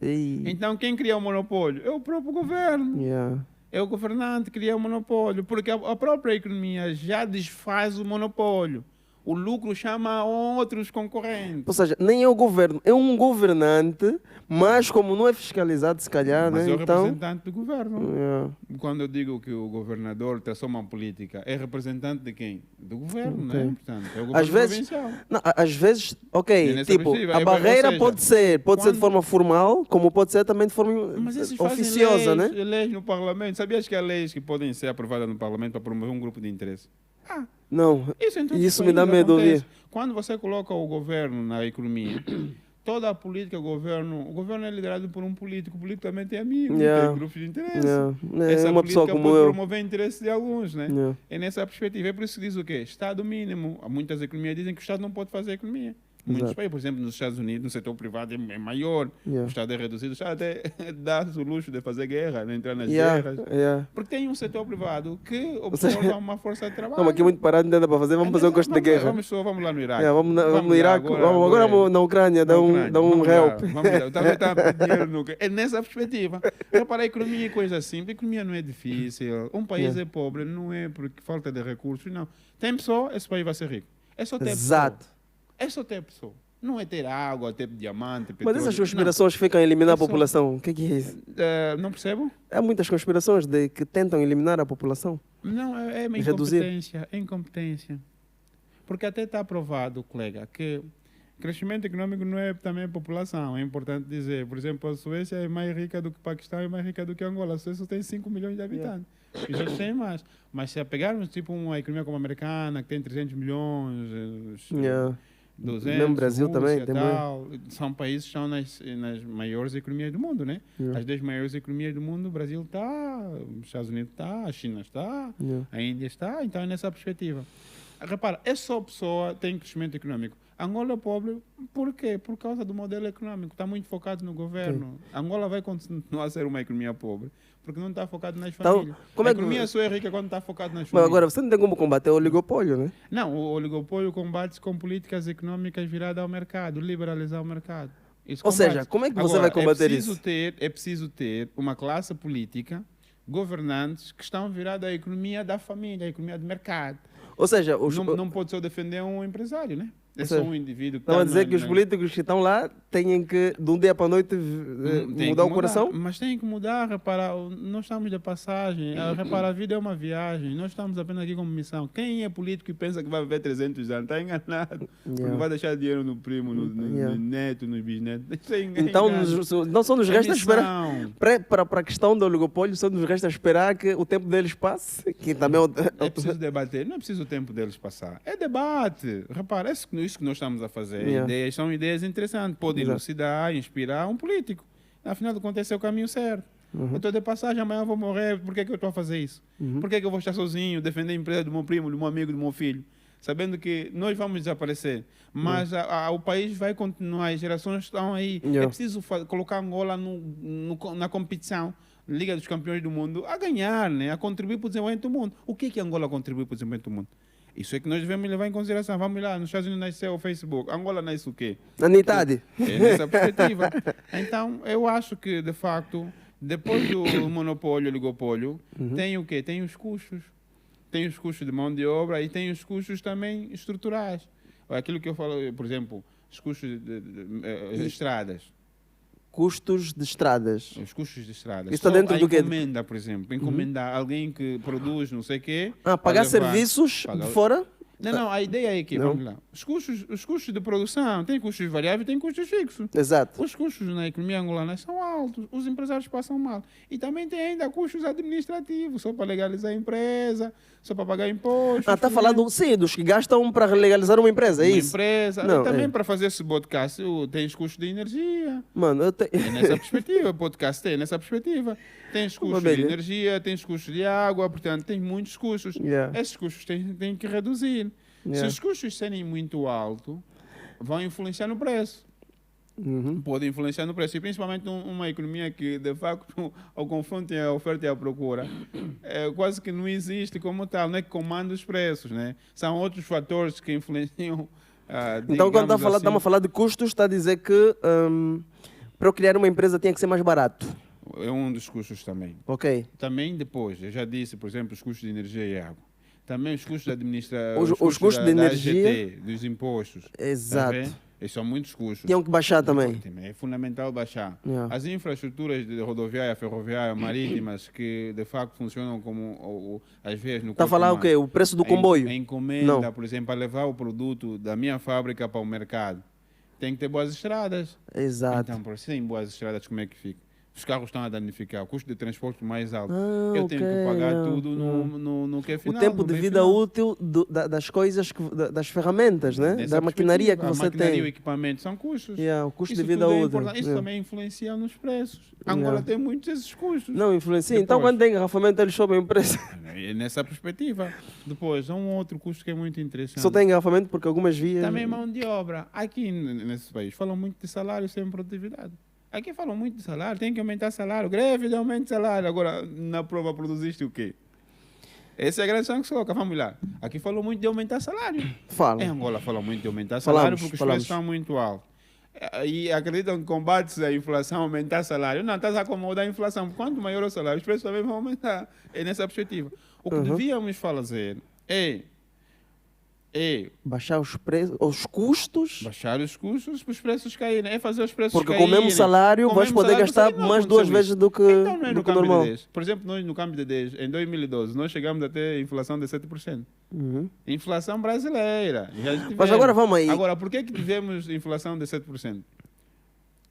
Ei. Então quem cria o monopólio? É o próprio governo. Yeah. É o governante que cria o monopólio, porque a própria economia já desfaz o monopólio. O lucro chama outros concorrentes. Ou seja, nem é o governo, é um governante, mas como não é fiscalizado, se calhar, Mas né? é o Então, representante do governo. yeah. Quando eu digo que o governador traçou uma política, é representante de quem? Do governo, Ok. né? Portanto, é o governo Às vezes, provincial. não, às vezes, ok, E nessa tipo, perspectiva, a barreira ou seja, pode ser de quando- forma formal, como pode ser também de forma Mas esses oficiosa, fazem né? leis no parlamento. Sabias que há leis que podem ser aprovadas no parlamento para promover um grupo de interesse? Não, Isso, em todos isso os me dá países medo de acontece. ouvir. Quando você coloca o governo na economia, toda a política, o governo é liderado por um político. O político também tem amigos, Yeah. tem grupos de interesse. Yeah. É Essa uma política pessoa como pode eu. promover interesses de alguns, né? Yeah. É nessa perspectiva. É por isso que diz o quê? Estado mínimo. Muitas economias dizem que o Estado não pode fazer economia. Muitos Exato. países, por exemplo, nos Estados Unidos, no setor privado é maior, Yeah. o Estado é reduzido, o Estado até dá-se o luxo de fazer guerra, de entrar nas Yeah. guerras. Yeah. Porque tem um setor privado que seja, observa uma força de trabalho. Estamos aqui muito parados, não dá para fazer, vamos fazer um gosto de guerra. Vamos lá no Iraque. Yeah, vamos no lá, Iraque, agora vamos na Ucrânia, dá um Vamos help. lá, vamos lá. Também está a pedir dinheiro no... É nessa perspectiva. Repara, a economia é coisa simples. A economia não é difícil. Um país Yeah. é pobre, não é porque falta de recursos, não. Tem pessoa, esse país vai ser rico. É só ter Exato. pessoa. É só ter pessoa. Não é ter água, ter diamante, Mas petróleo. essas conspirações ficam a eliminar a É só- população. O que é isso? Não percebo? Há muitas conspirações de que tentam eliminar a população. Não, é uma Reduzir. incompetência. É incompetência. Porque até está aprovado, colega, que crescimento econômico não é também população. É importante dizer. Por exemplo, a Suécia é mais rica do que o Paquistão, é mais rica do que Angola. A Suécia tem 5 milhões de habitantes. Os outros têm mais. Mas se pegarmos tipo uma economia como a americana, que tem 300 milhões, Yeah. 200, Mesmo Brasil Rússia, também tem tal, são países que estão nas maiores economias do mundo, né? Yeah. As 10 maiores economias do mundo, o Brasil está, os Estados Unidos está, a China está, Yeah. a Índia está, então é nessa perspectiva. Repara, é só pessoa tem crescimento econômico. Angola é pobre, por quê? Por causa do modelo econômico, está muito focado no governo. Angola vai continuar a ser uma economia pobre, porque não está focado nas Então, famílias. como A é que- economia só é rica quando está focado nas Mas famílias. agora você não tem como combater o oligopólio, né? Não, o oligopólio combate-se com políticas econômicas viradas ao mercado, liberalizar o mercado. Isso Ou combate-se. seja, como é que você Agora, vai combater isso? É preciso ter uma classe política, governantes, que estão virados à economia da família, à economia do mercado. Ou seja, os, Não pode só defender um empresário, né? É Ou só seja, um indivíduo que estão a tá dizer que os políticos que estão lá têm que, de um dia para a noite, Tem mudar que o coração? Mas tem que mudar, repara, nós estamos de passagem, repara, a vida é uma viagem, nós estamos apenas aqui como missão. Quem é político e pensa que vai viver 300 anos, está enganado, porque Yeah. vai deixar dinheiro no primo, no Yeah. neto, nos bisnetos. Isso é Então, engano. não só nos É resta esperar. missão. Para a questão do oligopólio, só nos resta esperar que o tempo deles passe, que também É preciso debater, não é preciso o tempo deles passar. É debate. Repara, é isso que nós estamos a fazer. Yeah. Ideias são ideias interessantes. Pode Exato. elucidar, inspirar um político. Afinal de contas, esse é o caminho certo. Uhum. Eu estou de passagem, amanhã eu vou morrer. Por que, é que eu estou a fazer isso? Por que, é que eu vou estar sozinho, defender a empresa do meu primo, do meu amigo, do meu filho? Sabendo que nós vamos desaparecer. Mas o país vai continuar, as gerações estão aí. Yeah. É preciso colocar Angola na competição. Liga dos Campeões do Mundo, a ganhar, né? A contribuir para o desenvolvimento do mundo. O que Angola contribui para o desenvolvimento do mundo? Isso é que nós devemos levar em consideração. Vamos lá, nos Estados Unidos nasceu o Facebook. Angola nasce o quê? Sanidade. É nessa perspectiva. Então, eu acho que, de facto, depois do monopólio, oligopólio, tem o quê? Tem os custos. Tem os custos de mão de obra e tem os custos também estruturais. Aquilo que eu falo, por exemplo, os custos de estradas. Custos de estradas. Os custos de estrada. Isso está dentro do quê? Encomenda, por exemplo. Encomendar alguém que produz não sei o quê. Pagar para levar. serviços Pagar- de fora? Não, a ideia é que, Não. vamos lá, os custos de produção, tem custos variáveis e tem custos fixos. Exato. Os custos na economia angolana são altos, os empresários passam mal. E também tem ainda custos administrativos, só para legalizar a empresa, só para pagar impostos. Está falando, sim, dos que gastam para legalizar uma empresa, é uma isso? empresa. Não, E também é. para fazer esse podcast, tem os custos de energia. Mano, eu tenho... É nessa perspectiva, o podcast tem nessa perspectiva. Tem os custos de Abelha. energia, tem os custos de água, portanto, tem muitos custos. Yeah. Esses custos têm que reduzir. Se Yeah. os custos serem muito altos, vão influenciar no preço. Uhum. Podem influenciar no preço. E principalmente numa economia que, de facto, ao confronto a oferta e a procura, quase que não existe como tal. Não é que comanda os preços, né? São outros fatores que influenciam. Então, quando digamos estamos a falar de custos, está a dizer que para eu criar uma empresa tinha que ser mais barato. É um dos custos também. Ok. Também depois, eu já disse, por exemplo, os custos de energia e água. Também os custos de administração. Os custos de da energia. AGT, dos impostos. Exato. Tá vendo? Esses são muitos custos. Tinham que baixar também. É fundamental baixar. Yeah. As infraestruturas de rodoviária, ferroviária, marítimas, que de facto funcionam como as vias no Está a corpo falar o humano. quê? O preço do comboio? A encomenda, Não. por exemplo, para levar o produto da minha fábrica para o mercado. Tem que ter boas estradas. Exato. Então, por sem boas estradas, como é que fica? Os carros estão a danificar, o custo de transporte mais alto. Ah, Eu tenho ok, que pagar ah, tudo no que é O final. tempo no de bem vida final. útil das coisas, das ferramatas, né? Nessa Da maquinaria que perspectiva, você a maquinaria e o tem. equipamento são custos. Yeah, o custo Isso de vida tudo é útil. importante. Isso Yeah. também influencia nos preços. Angola Yeah. tem muitos desses custos. Não, influencia. Então, Depois. quando tem engarrafamento, eles sobem o preço. É nessa perspectiva. Depois, há um outro custo que é muito interessante. Só tem engarrafamento porque algumas vias... Também mão de obra. Aqui nesse país falam muito de salário sem produtividade. Aqui falam muito de salário, tem que aumentar salário, greve de aumento de salário. Agora, na prova produziste o quê? Essa é a grande questão que se coloca. Vamos lá. Aqui falam muito de aumentar salário. Fala. Em Angola falam muito de aumentar Falamos, salário porque os falamos. preços estão muito altos. E acreditam que combate a inflação, aumentar salário. Não, estás a acomodar a inflação. Quanto maior o salário, os preços também vão aumentar. É nessa perspectiva. O que devíamos fazer é É Baixar os preços, os custos, baixar os custos para os preços caírem. É fazer os preços porque com caírem. o mesmo salário Com o vais mesmo poder salário, gastar você não mais 2 aconteceu vezes isso. do que, Então não é do no que o câmbio normal. de 10. Por exemplo, nós no câmbio de 10, em 2012, nós chegamos a ter inflação de 7%. Uhum. Inflação brasileira. Já tivemos. Mas agora vamos aí. Agora, por que tivemos inflação de 7%?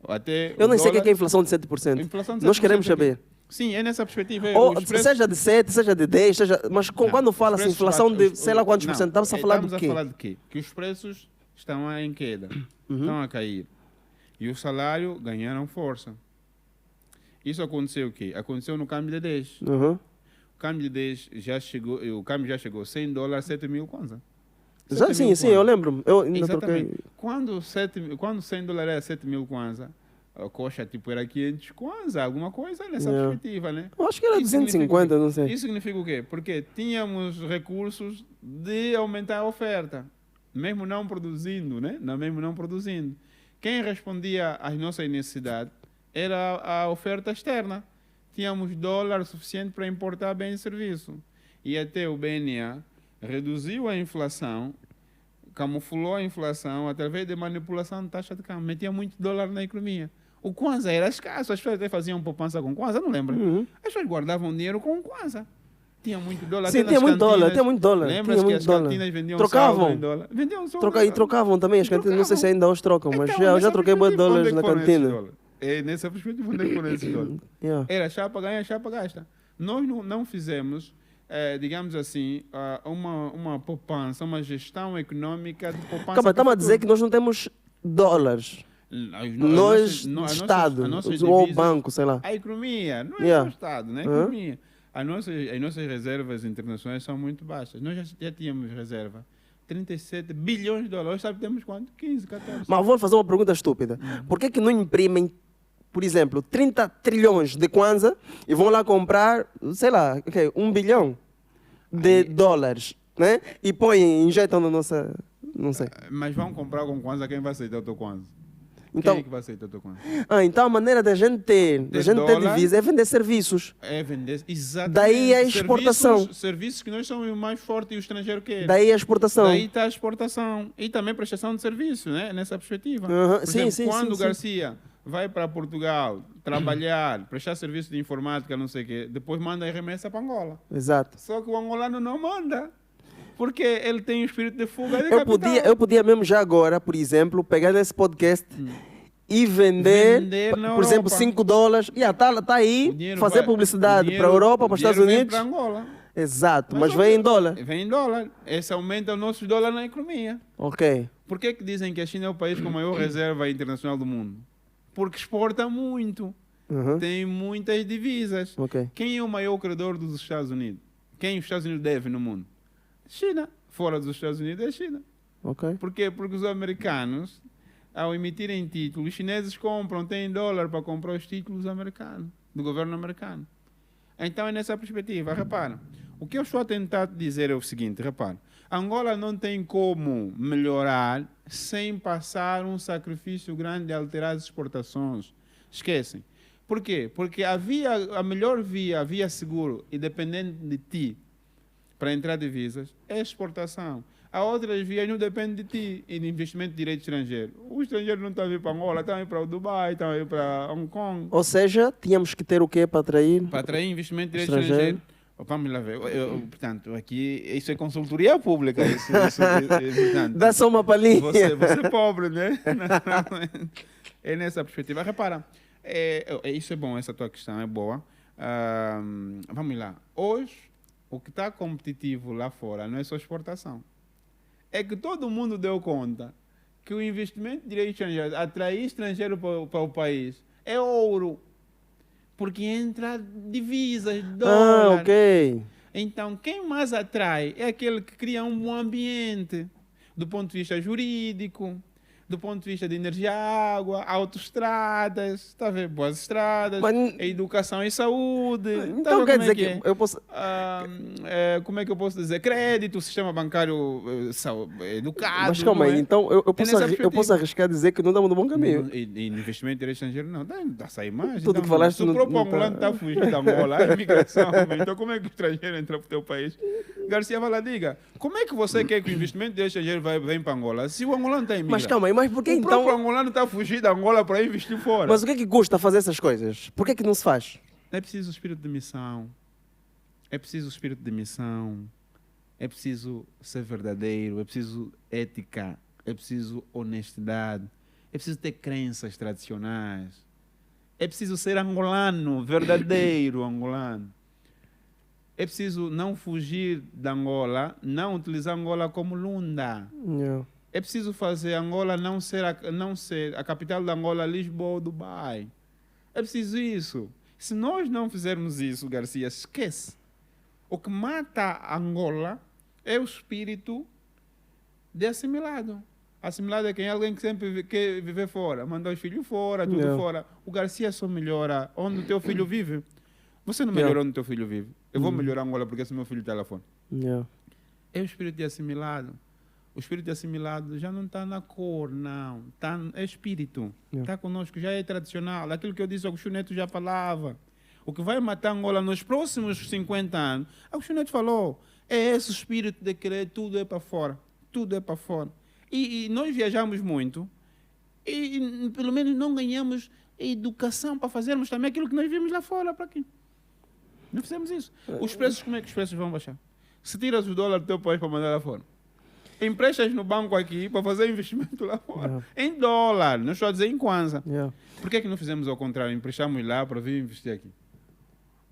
Até Eu o nem sei o que dólar- é inflação de 7%. Inflação de Nós 7% queremos aqui. saber. Sim, é nessa perspectiva. Ou, Os preços- seja de 7, seja de 10, mas Não, quando os fala-se preços inflação batem- de sei lá quantos não, por cento, estamos a falar do estamos quê? a falar de quê? Que os preços estão em queda, Uhum. estão a cair. E o salário ganharam força. Isso aconteceu o quê? Aconteceu no câmbio de 10. Uhum. O câmbio de 10 já chegou, o câmbio já chegou $100, 7 mil kwanza. Sim, eu lembro. Eu ainda Exatamente. troquei. Quando $100 era 7 mil kwanza, a coxa tipo era 500 kwanza, alguma coisa nessa Yeah. perspectiva, né? Eu acho que era Isso significa 250, o quê? não sei. Isso significa o quê? Porque tínhamos recursos de aumentar a oferta, mesmo não produzindo, né? Mesmo não produzindo. Quem respondia às nossas necessidades era a oferta externa. Tínhamos dólar suficiente para importar bem e serviço. E até o BNA reduziu a inflação, camuflou a inflação através de manipulação de taxa de câmbio. Metia muito dólar na economia. O Kwanza era escasso, as pessoas até faziam poupança com Kwanza, não lembra? Uhum. As pessoas guardavam dinheiro com o Kwanza. Tinha muito dólar. Sim, até tinha nas muito dólar, cantinas. tinha muito dólar. Lembra-se Tinha que muito as dólar. cantinas vendiam Trocavam. saldo em dólar? Vendiam saldo. E trocavam também, as cantinas, não sei se ainda hoje trocam, mas Então, eu já nessa troquei boa de perspectiva, dólares onde é na que foram esses cantina. dólares? É nessa perspectiva, onde é que foram esses dólares? Yeah. Era chapa ganha, chapa gasta. Nós não fizemos, digamos assim, uma poupança, uma gestão econômica de poupança. Calma, estamos a dizer que nós não temos dólares. Nós, Estado, ou banco, sei lá. A economia, não é Yeah. só o Estado, né? A Uhum. economia. As nossas reservas internacionais são muito baixas. Nós já tínhamos reserva. 37 bilhões de dólares. Sabe, temos quanto? 15, 14. Mas vou fazer uma pergunta estúpida. Por que não imprimem, por exemplo, 30 trilhões de Kwanza e vão lá comprar, sei lá, 1 bilhão de dólares, né? E põem, injetam na nossa, não sei. Mas vão comprar com Kwanza, quem vai aceitar o teu Kwanza? Então, Quem é que vai aceitar o teu Kwanza? então a maneira da gente ter dólar, divisa é vender serviços. É vender, exatamente. Daí a exportação. Serviços que nós somos o mais forte e o estrangeiro quer. Daí a exportação. Daí está a exportação. E também prestação de serviço, né? Nessa perspectiva. Uhum. Por Sim, exemplo, sim, quando sim, o sim. Garcia vai para Portugal trabalhar, prestar serviço de informática, não sei o quê, depois manda a remessa para Angola. Exato. Só que o angolano não manda. Porque ele tem o espírito de fuga de Eu capital. podia mesmo já agora, por exemplo, pegar nesse podcast e vender na por exemplo, Europa. 5 dólares. Tá aí, O dinheiro fazer vai- publicidade o dinheiro- para a Europa, para os o dinheiro Estados vem Unidos. para Angola. Exato, mas só vem que- em dólar. Vem em dólar. Esse aumenta o nosso dólar na economia. Ok. Por que dizem que a China é o país com a maior reserva internacional do mundo? Porque exporta muito. Uhum. Tem muitas divisas. Ok. Quem é o maior credor dos Estados Unidos? Quem os Estados Unidos deve no mundo? China. Fora dos Estados Unidos é a China. Ok. Por quê? Porque os americanos, ao emitirem títulos, os chineses compram, têm dólar para comprar os títulos americanos, do governo americano. Então é nessa perspectiva. Repara, o que eu estou a tentar dizer é o seguinte, repara. Angola não tem como melhorar sem passar um sacrifício grande de alterar as exportações. Esquecem. Por quê? Porque a melhor via, a via seguro, independente de ti, para entrar divisas, é exportação. Há outras vias não dependem de ti e de investimento de direito estrangeiro. O estrangeiro não está a vir para Angola, está a vir para o Dubai, está a vir para Hong Kong. Ou seja, tínhamos que ter o quê para atrair? Para atrair investimento de direito Estrangeiro. estrangeiro. Vamos lá ver. Portanto, aqui isso é consultoria pública. Portanto, Dá só uma palhinha. você é pobre, né? É nessa perspectiva. Repara, isso é bom, essa tua questão é boa. Vamos lá. Hoje, o que está competitivo lá fora não é só exportação. É que todo mundo deu conta que o investimento de direito estrangeiro, atrair estrangeiro para o país, é ouro. Porque entra divisas, dólar. Ok. Então, quem mais atrai é aquele que cria um bom ambiente, do ponto de vista jurídico, do ponto de vista de energia, água, autoestradas, está a ver? Boas estradas, Mas- educação e saúde. Então Tá a ver quer como dizer é que é? eu posso... Como é que eu posso dizer? Crédito, sistema bancário educado. Mas calma não aí, é? então eu É nessa posso perspectiva. arriscar dizer que não estamos no bom caminho. E investimento em direito estrangeiro não, dá a sair mais. Tudo que falaste se o não- próprio não tá- angolano está a fugir da Angola, a imigração, então como é que o estrangeiro entra para o teu país? Garcia vai lá, diga, como é que você quer que o investimento de estrangeiro vem para Angola? Se o angolano está em Mas calma aí, mas por que o então... próprio angolano está a fugir da Angola para investir fora. Mas o que custa fazer essas coisas? Por que não se faz? É preciso espírito de missão. É preciso espírito de missão. É preciso ser verdadeiro. É preciso ética. É preciso honestidade. É preciso ter crenças tradicionais. É preciso ser angolano, verdadeiro angolano. É preciso não fugir da Angola, não utilizar Angola como lunda. Yeah. É preciso fazer Angola não ser a capital da Angola, Lisboa ou Dubai. É preciso isso. Se nós não fizermos isso, Garcia, esquece. O que mata a Angola é o espírito de assimilado. Assimilado é quem? Alguém que sempre quer viver fora. Mandar os filhos fora, tudo fora. O Garcia só melhora onde o teu filho vive. Você não melhorou onde o teu filho vive. Eu vou melhorar Angola porque esse meu filho está lá fora. Yeah. É o espírito de assimilado. O espírito de assimilado já não está na cor, não. É espírito. Está conosco, já é tradicional. Aquilo que eu disse, Agostinho Neto já falava. O que vai matar Angola nos próximos 50 anos, Agostinho Neto falou, é esse espírito de querer tudo é para fora. Tudo é para fora. E nós viajamos muito e pelo menos não ganhamos educação para fazermos também aquilo que nós vimos lá fora para aqui. Não fizemos isso. Os preços, como é que os preços vão baixar? Se tiras o dólar do teu país para mandar lá fora, emprestas no banco aqui para fazer investimento lá fora, em dólar, não estou a dizer em kwanza. Por que não fizemos ao contrário? Emprestamos lá para vir investir aqui.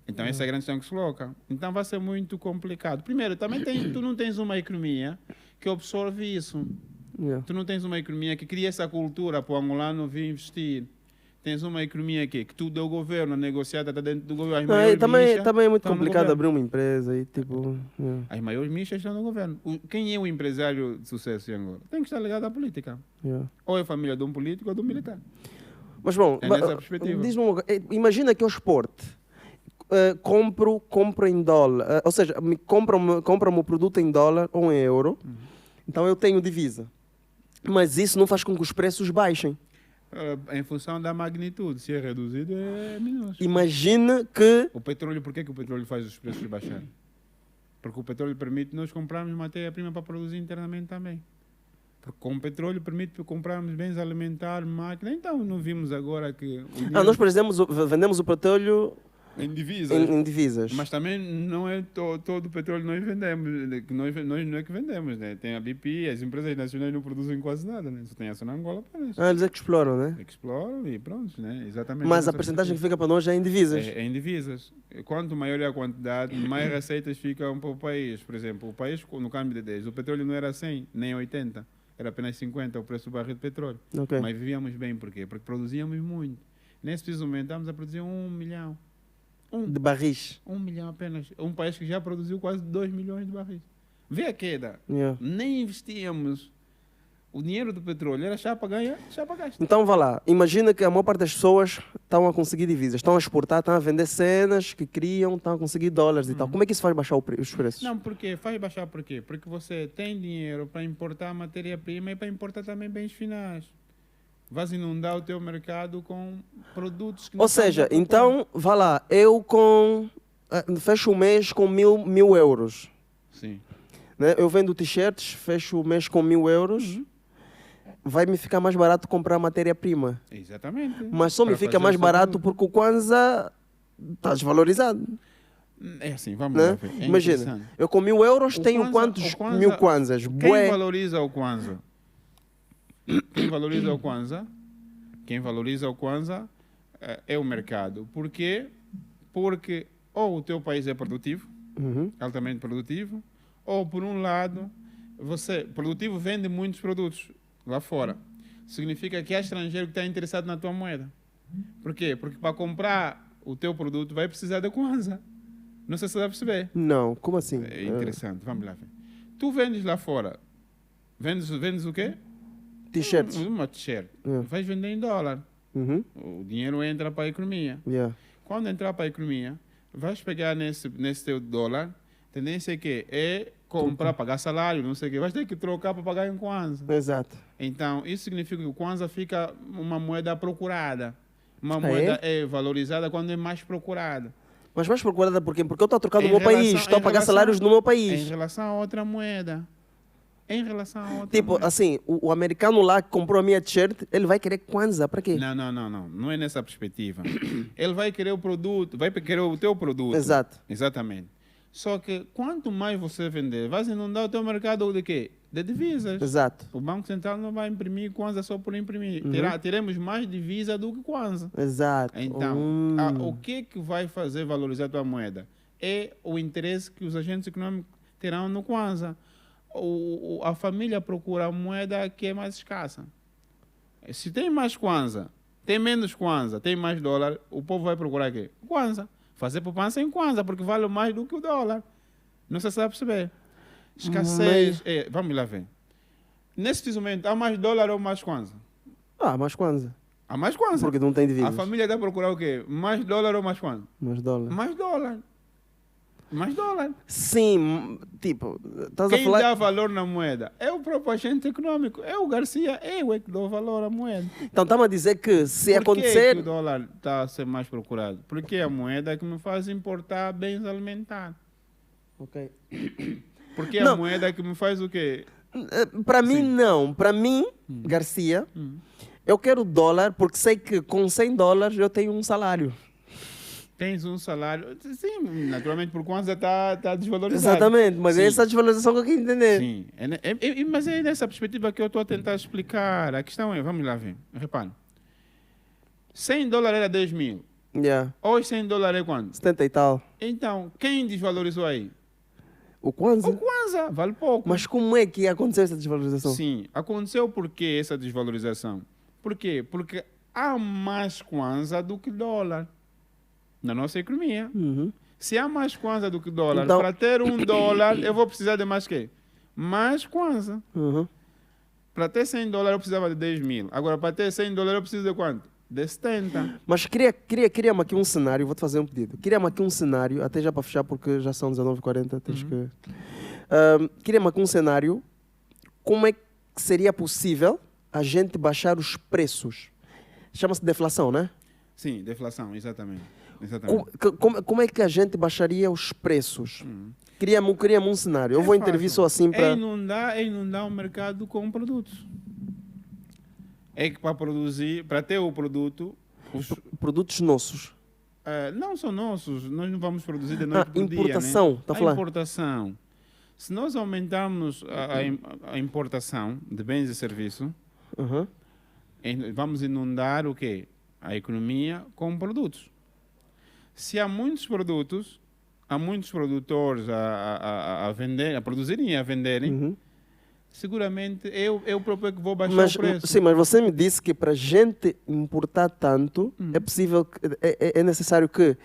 Então essa é a grande questão que se coloca. Então vai ser muito complicado. Primeiro, também tu não tens uma economia que absorve isso. Tu não tens uma economia que cria essa cultura para o angolano vir investir. Tens uma economia aqui, que tudo é o governo, a negociada está dentro do governo. Também é muito complicado abrir uma empresa e tipo... As maiores minchas estão no governo. Quem é o empresário de sucesso em Angola? Tem que estar ligado à política. Ou é família de um político ou de um militar. Mas bom, diz-me uma coisa, imagina que eu exporte, compro em dólar, ou seja, compro o produto em dólar ou em euro, então eu tenho divisa. Mas isso não faz com que os preços baixem. Em função da magnitude, se é reduzido, é minúsculo. Imagina que... O petróleo, por que o petróleo faz os preços baixarem? Porque o petróleo permite nós comprarmos matéria-prima para produzir internamente também. Porque com o petróleo permite comprarmos bens alimentares, máquinas. Então, não vimos agora que... nós, por exemplo, vendemos o petróleo... Em divisas. Em divisas. Mas também não é todo o petróleo que nós vendemos. Nós não é que vendemos, né? Tem a BP, as empresas nacionais não produzem quase nada, né? Só tem essa na Angola para isso. Eles é que exploram, né? É que exploram e pronto, né? Exatamente. Mas a percentagem que fica para nós é em divisas. É em divisas. Quanto maior é a quantidade, mais receitas ficam para o país. Por exemplo, o país, no câmbio de 10, o petróleo não era 100, nem 80. Era apenas 50 o preço do barril de petróleo. Okay. Mas vivíamos bem, por quê? Porque produzíamos muito. Nesse preciso momento, estamos a produzir 1 milhão. De barris. 1 milhão apenas. Um país que já produziu quase 2 milhões de barris. Vê a queda. Nem investíamos. O dinheiro do petróleo era chá para ganhar, chá para gastar. Então, vá lá. Imagina que a maior parte das pessoas estão a conseguir divisas. Estão a exportar, estão a vender cenas que criam, estão a conseguir dólares e tal. Como é que isso faz baixar os preços? Não, porque faz baixar por quê? Porque você tem dinheiro para importar matéria-prima e para importar também bens finais. Vais inundar o teu mercado com produtos que não... Ou seja, então, vá lá, eu fecho o mês com mil euros. Sim. Né? Eu vendo t-shirts, fecho o mês com 1.000 euros. Vai me ficar mais barato comprar matéria-prima. Exatamente. Mas só me fica mais barato porque o Kwanza está desvalorizado. É assim, vamos lá. Imagina, eu com 1.000 euros tenho quantos 1.000 Kwanzas? Quem valoriza o Kwanza? Quem valoriza o Kwanza? Quem valoriza o Kwanza é o mercado. Por quê? Porque ou o teu país é produtivo, altamente produtivo, ou por um lado, você produtivo vende muitos produtos lá fora. Significa que há estrangeiro que está interessado na tua moeda. Por quê? Porque para comprar o teu produto vai precisar de Kwanza. Não sei se você vai perceber. Não, como assim? É interessante, vamos lá. Tu vendes lá fora, vendes o quê? T-shirts. Uma t-shirt. Vais vender em dólar. O dinheiro entra para a economia. Quando entrar para a economia, vais pegar nesse teu dólar, a tendência é que é comprar, pagar salário, não sei o quê. Vais ter que trocar para pagar em Kwanza. Exato. Então, isso significa que o Kwanza fica uma moeda procurada. Uma moeda é valorizada quando é mais procurada. Mas mais procurada por quê? Porque eu estou a trocar no Em meu país, relação- estou a em pagar relação- salários no meu Em país. relação a outra moeda. Em relação a outra Tipo, moeda. assim, o americano lá que comprou a minha t-shirt, ele vai querer Kwanza, para quê? Não. Não é nessa perspectiva. Ele vai querer o produto, vai querer o teu produto. Exato. Exatamente. Só que quanto mais você vender, vai inundar o teu mercado de quê? De divisas. Exato. O Banco Central não vai imprimir Kwanza só por imprimir. Uhum. Teremos mais divisa do que Kwanza. Exato. Então, o que vai fazer valorizar a tua moeda? É o interesse que os agentes econômicos terão no Kwanza. A família procura a moeda que é mais escassa. Se tem mais Kwanza, tem menos Kwanza, tem mais dólar, o povo vai procurar o quê? Kwanza. Fazer poupança em Kwanza, porque vale mais do que o dólar. Não se sabe perceber. Escassez. Vamos lá ver. Nesse momento, há mais dólar ou mais Kwanza? Mais Kwanza. Há mais Kwanza. Porque não tem divisas. A família está a procurar o quê? Mais dólar ou mais Kwanza? Mais dólar. Mais dólar. Mais dólar. Sim, tipo, estás a Quem falar... dá valor na moeda é o próprio agente econômico. É o Garcia, eu é que dou valor à moeda. Então estamos a dizer que se Por que acontecer... que o dólar está a ser mais procurado? Porque é a moeda que me faz importar bens alimentares. Ok. Porque é Não. a moeda que me faz o quê? Para mim, não. Para mim, Garcia, eu quero dólar porque sei que com 100 dólares eu tenho um salário. Tens um salário. Sim, naturalmente, por Kwanza está desvalorizado. Exatamente, mas Sim. é essa desvalorização que eu quero entender. Sim. Mas é nessa perspectiva que eu estou a tentar explicar. A questão é, vamos lá ver. Repare. 100 dólares era 10 mil. Yeah. Hoje 100 dólares é quanto? 70 e tal. Então, quem desvalorizou aí? O Kwanza? O Kwanza, vale pouco. Mas como é que aconteceu essa desvalorização? Sim, aconteceu por que essa desvalorização? Por quê? Porque há mais Kwanza do que dólar na nossa economia. Uhum. Se há mais Kwanza do que dólar, Então- para ter um dólar, eu vou precisar de mais quê? Mais Kwanza. Uhum. Para ter 100 dólares, eu precisava de 10 mil. Agora, para ter 100 dólares, eu preciso de quanto? De 70. Mas cria-me aqui um cenário, vou-te fazer um pedido. Cria-me aqui um cenário, até já para fechar, porque já são 19h40, tens que... Cria-me aqui um cenário, como é que seria possível a gente baixar os preços? Chama-se deflação, né? Sim, deflação, exatamente. Como é que a gente baixaria os preços? Cria-me um cenário. Eu vou intervir fácil. só assim para... É inundar o mercado com produtos. É que para produzir, para ter o produto, Produtos nossos. não são nossos, nós não vamos produzir de noite por dia. Importação, Né? tá A falando? importação. Se nós aumentarmos a importação de bens e serviços, Uhum. vamos inundar o quê? A economia com produtos. Se há muitos produtos, há muitos produtores a vender, a produzirem e a venderem, Uhum. seguramente eu próprio que vou baixar Mas, o preço. sim, mas você me disse que para a gente importar tanto, é possível, é necessário que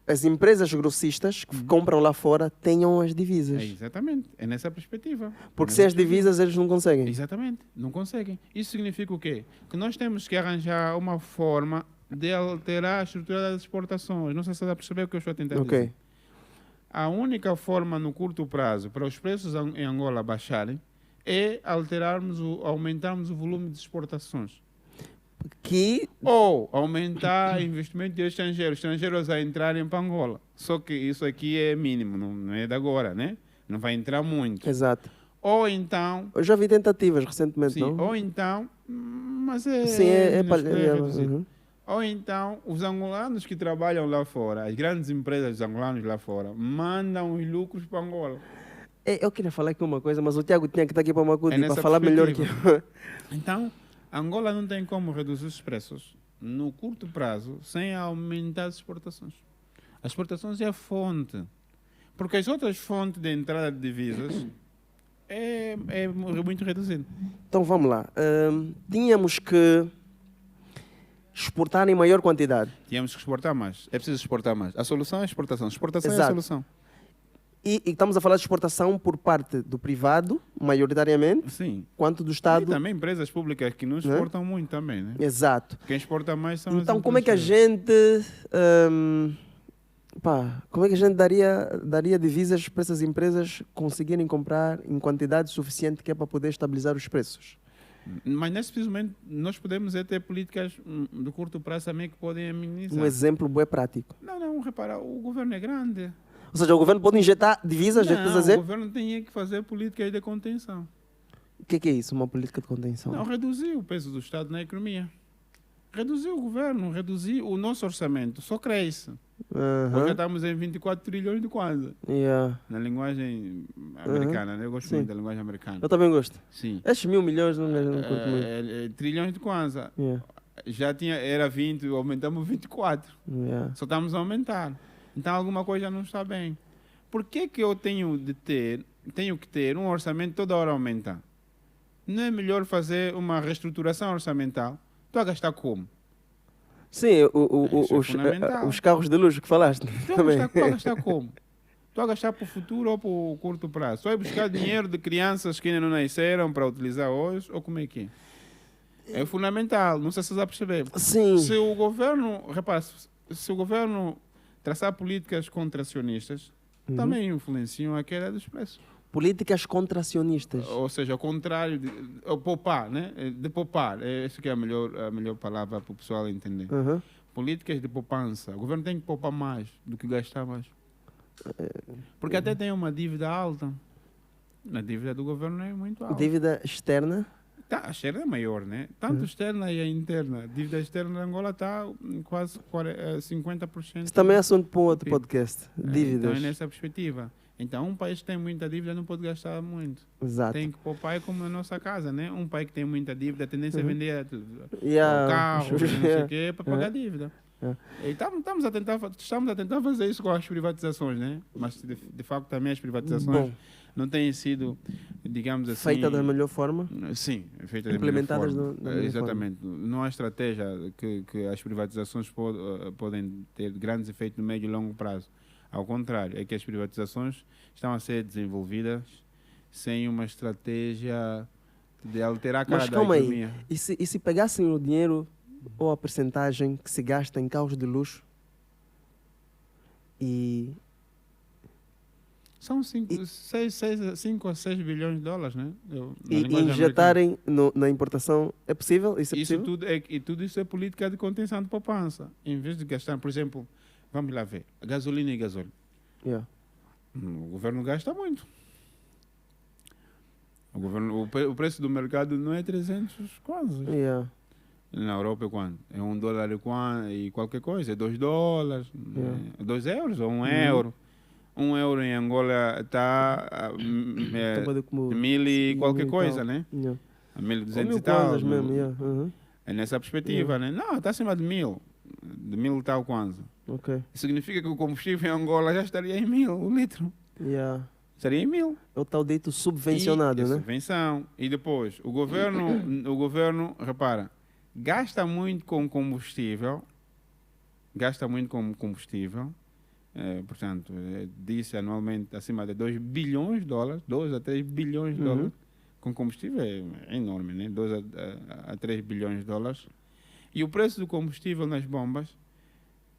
as empresas grossistas que compram lá fora tenham as divisas. Exatamente, é nessa perspectiva. Porque É sem nessa as divisas eles não conseguem. Exatamente, não conseguem. Isso significa o quê? Que nós temos que arranjar uma forma de alterar a estrutura das exportações. Não sei se você vai perceber o que eu estou a tentar Ok. dizer. A única forma no curto prazo para os preços em Angola baixarem é aumentarmos o volume de exportações. Que, Ou aumentar investimento de estrangeiros a entrarem para Angola. Só que isso aqui é mínimo, não é de agora, né? Não vai entrar muito. exato. Ou então, Eu já vi tentativas recentemente, sim, não? ou então, mas é, Sim, reduzido. uhum. Ou então, os angolanos que trabalham lá fora, as grandes empresas dos angolanos lá fora, mandam os lucros para Angola. Eu queria falar aqui uma coisa, mas o Tiago tinha que estar aqui para Macuti para nessa falar melhor que perspectiva. eu. Então, Angola não tem como reduzir os preços no curto prazo sem aumentar as exportações. As exportações é a fonte. Porque as outras fontes de entrada de divisas é muito reduzido. Então vamos lá. Tínhamos que exportar em maior quantidade. Tínhamos que exportar mais. É preciso exportar mais. A solução é a exportação. Exportação é a Exato. solução. E estamos a falar de exportação por parte do privado, maioritariamente, Sim. quanto do E Estado. também empresas públicas que não exportam muito também, né? Exato. Quem exporta mais são as Então como é que a empresas. gente... como é que a gente daria divisas para essas empresas conseguirem comprar em quantidade suficiente que é para poder estabilizar os preços? Mas nesse preciso momento nós podemos ter políticas de curto prazo também que podem amenizar. Um exemplo bem prático. Não, repara, o governo é grande. Ou seja, o governo pode injetar divisas, já que estás a O dizer? governo tem que fazer políticas de contenção. O que é isso, uma política de contenção? Não, reduzir o peso do Estado na economia. Reduzir o governo, reduzir o nosso orçamento, só cresce. Porque já estamos em 24 trilhões de kwanza. Yeah. Na linguagem americana, né? Eu gosto muito da linguagem americana. Eu também gosto. Sim. Estes 1.000 milhões não curto muito. Trilhões de kwanza. Yeah. Já era 20, aumentamos 24. Yeah. Só estamos a aumentar. Então alguma coisa não está bem. Por que eu tenho que ter um orçamento toda hora aumentar? Não é melhor fazer uma reestruturação orçamental? Estou a gastar como? Sim, fundamental. os carros de luxo que falaste. Estou a gastar como? Estou a gastar para o futuro ou para o curto prazo? Estou a buscar dinheiro de crianças que ainda não nasceram para utilizar hoje? Ou como é que é? É fundamental, não sei se vocês vão perceber. Sim. Se o governo, repare, se o governo traçar políticas contracionistas, também influenciam a queda dos preços. Políticas contracionistas. Ou seja, ao contrário de poupar, né? De poupar. Essa que é a melhor palavra para o pessoal entender. Políticas de poupança. O governo tem que poupar mais do que gastar mais. Porque até tem uma dívida alta. A dívida do governo é muito alta. Dívida externa? Tá, a externa é maior, né? Tanto externa e a interna. A dívida externa da Angola está quase 50%. Isso também é assunto para um outro podcast. Dívidas. Então é nessa perspectiva. Então, um país que tem muita dívida não pode gastar muito. Exato. Tem que poupar, é como na nossa casa, né? Um país que tem muita dívida, a tendência é vender Yeah. o carro, não sei o quê, para pagar a dívida. E estamos a tentar fazer isso com as privatizações, né? Mas, de facto, também as privatizações não têm sido, digamos assim... Feita da melhor forma? Sim, feita da melhor implementadas forma. da melhor Exatamente. Não há estratégia que as privatizações podem ter grandes efeitos no médio e longo prazo. Ao contrário, é que as privatizações estão a ser desenvolvidas sem uma estratégia de alterar a cara da economia. Mas calma aí, e se pegassem o dinheiro ou a percentagem que se gasta em carros de luxo e... São 5 a 6 bilhões de dólares, né? E injetarem na importação, é possível? Isso é possível? Tudo isso é política de contenção de poupança. Em vez de gastar, por exemplo, vamos lá ver, gasolina e gasóleo. Yeah. O governo gasta muito. O preço do mercado não é 300 quase. Yeah. Na Europa é quanto? É $1 e qualquer coisa, é $2, 2 euros ou 1 euro. 1 euro em Angola está mil e qualquer coisa, né? Yeah. A 1.200 e tal. Mesmo, É nessa perspectiva, né? Não, está acima de 1.000. De 1.000 tal quanto. Okay. Significa que o combustível em Angola já estaria em 1.000 o litro. Yeah. Estaria em 1.000. É o tal dito subvencionado, né? Subvenção. E depois, o governo, repara, gasta muito com combustível. Portanto, disse anualmente acima de 2 bilhões de dólares, 2 a 3 bilhões de dólares. Com combustível é enorme, né? 2 a 3 bilhões de dólares. E o preço do combustível nas bombas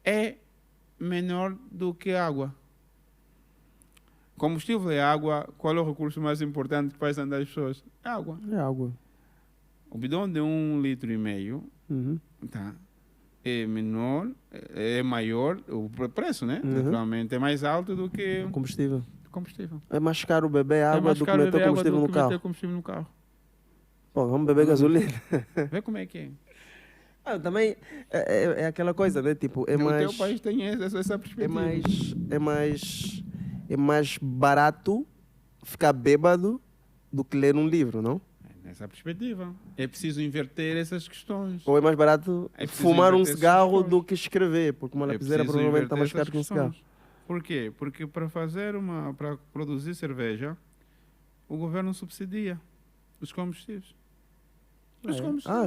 é menor do que água. Combustível é água. Qual é o recurso mais importante que faz andar as pessoas? É água. É água. O bidão de 1,5 litros, tá, é menor, é maior, o preço, né? Naturalmente é mais alto do que o combustível. É mais caro beber água do que meter combustível no carro. Pô, vamos beber gasolina. Vê como é que é. Também é aquela coisa, né? Tipo, o teu país tem essa perspectiva. É mais barato ficar bêbado do que ler um livro, não? Nessa perspectiva. É preciso inverter essas questões. Ou é mais barato fumar um cigarro do que escrever, porque uma lapiseira provavelmente está mais caro que um cigarro. Por quê? Porque para produzir cerveja, o governo subsidia os combustíveis.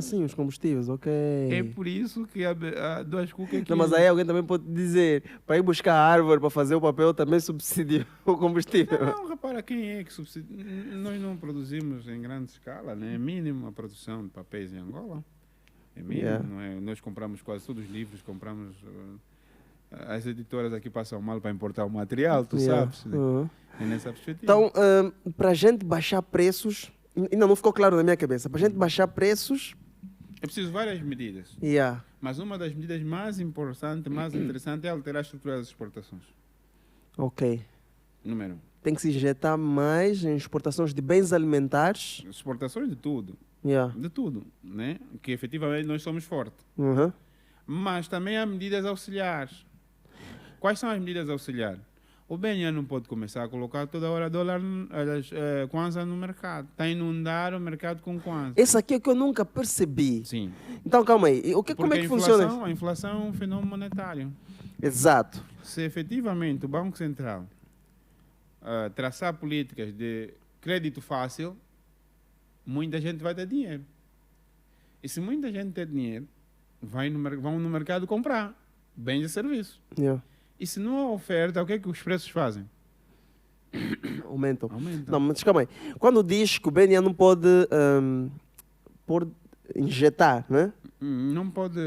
Sim, os combustíveis, ok. É por isso que há duas cucas aqui. Não, mas aí alguém também pode dizer, para ir buscar a árvore para fazer o papel, também subsidia o combustível. Não, repara, quem é que subsidia? Nós não produzimos em grande escala, né? É mínimo a produção de papéis em Angola. É mínimo, não é? Nós compramos quase todos os livros, compramos... as editoras aqui passam mal para importar o material, tu sabes, né? É nessa perspectiva. Então, para a gente baixar preços, ainda não ficou claro na minha cabeça. Para a gente baixar preços... É preciso várias medidas. Yeah. Mas uma das medidas mais importantes, mais interessantes, é alterar a estrutura das exportações. Ok. Número 1. Tem que se injetar mais em exportações de bens alimentares. Exportações de tudo. Yeah. De tudo. Né? Que efetivamente nós somos fortes. Uhum. Mas também há medidas auxiliares. Quais são as medidas auxiliares? O BNA não pode começar a colocar toda hora dólar, Kwanza no mercado. Está a inundar o mercado com Kwanza. Esse aqui é que eu nunca percebi. Sim. Então, calma aí. Como é que funciona? A inflação é um fenômeno monetário. Exato. Se efetivamente o Banco Central traçar políticas de crédito fácil, muita gente vai ter dinheiro. E se muita gente ter dinheiro, vão no mercado comprar bens e serviços. Yeah. E se não há oferta, o que é que os preços fazem? Aumentam. Aumentam. Não, mas calma aí. Quando diz que o BNA não pode injetar, né? Não pode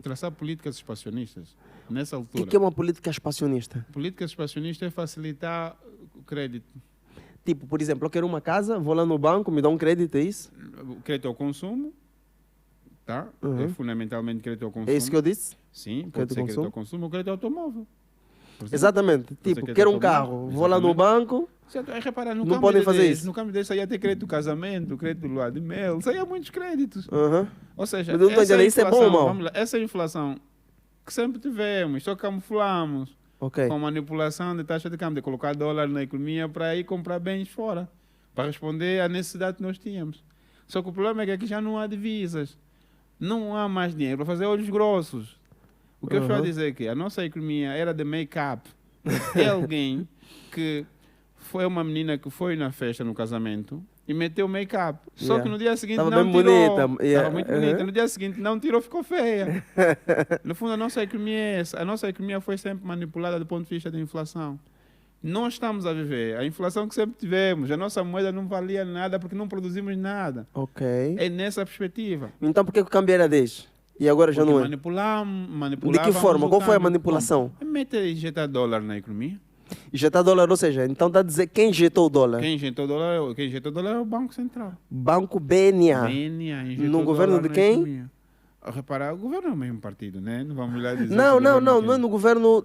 traçar políticas expansionistas nessa O altura. que é uma política expansionista? Política expansionista é facilitar o crédito. Tipo, por exemplo, eu quero uma casa, vou lá no banco, me dá um crédito, é isso? O crédito ao consumo, tá? Uhum. É fundamentalmente crédito ao consumo. É isso que eu disse? Sim, Crédito pode ser ao crédito ao consumo ou crédito automóvel. Por exemplo. Exatamente. Tipo, quer quero um automóvel? carro, vou lá no banco, Certo, aí repara, no Não câmbio podem de fazer 10, isso. No câmbio desse aí ia ter crédito casamento, crédito lua de mel, saía muitos créditos. uhum. Ou seja, Mas eu não tô entendendo, isso é bom ou mal? vamos lá, essa inflação que sempre tivemos, só camuflamos Ok. com manipulação de taxa de câmbio, de colocar dólar na economia para ir comprar bens fora, para responder à necessidade que nós tínhamos. Só que o problema é que aqui já não há divisas, não há mais dinheiro para fazer olhos grossos. O que eu estou a dizer é que a nossa economia era de make-up. É alguém que foi uma menina que foi na festa, no casamento, e meteu make-up. Só Yeah. que no dia seguinte Tava não bem tirou. bonita, yeah. Estava muito bonita. Uhum. No dia seguinte não tirou, ficou feia. No fundo, a nossa economia é essa. A nossa economia foi sempre manipulada do ponto de vista da inflação. Nós estamos a viver a inflação que sempre tivemos. A nossa moeda não valia nada porque não produzimos nada. Ok. É nessa perspectiva. Então por que o câmbio era 10? E agora já Porque não é? manipulamos De que forma? Qual foi a resultado. manipulação? Como? Injetar dólar na economia. Injetar dólar, ou seja, então está a dizer quem injetou o dólar? Quem injetou dólar é o Banco Central. Banco BNA. BNA injetou No governo dólar de na quem? economia. Reparar, o governo é o mesmo partido, né? Não vamos lá dizer. Não, que o não, governo não, tem- não é no governo,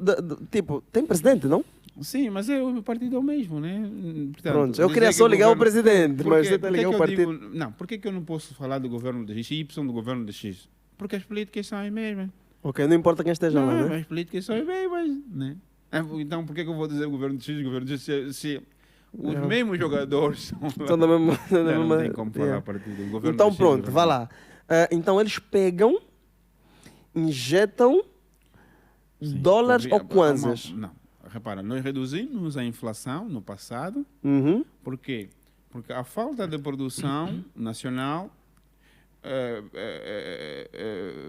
tipo, tem presidente, não? Sim, mas o partido é o mesmo, né? Portanto, Pronto, eu dizer queria que só ligar o governo- presidente, Por mas quê? você está Por que ligando o que eu partido. digo- Não, por que eu não posso falar do governo de X e Y do governo de X? Porque as políticas são as mesmas. Ok, não importa quem esteja Não, lá, né? as políticas são as mesmas, né? Então, por que eu vou dizer o governo de X e o governo de X se os Não. mesmos jogadores são lá? Estão na mesma. Não tem como falar a partir do governo Então de X e pronto, governo vá de lá. Então eles pegam, injetam Sim. dólares Havia- ou kwanzas. Não, repara, nós reduzimos a inflação no passado. Uhum. Por quê? Porque a falta de produção nacional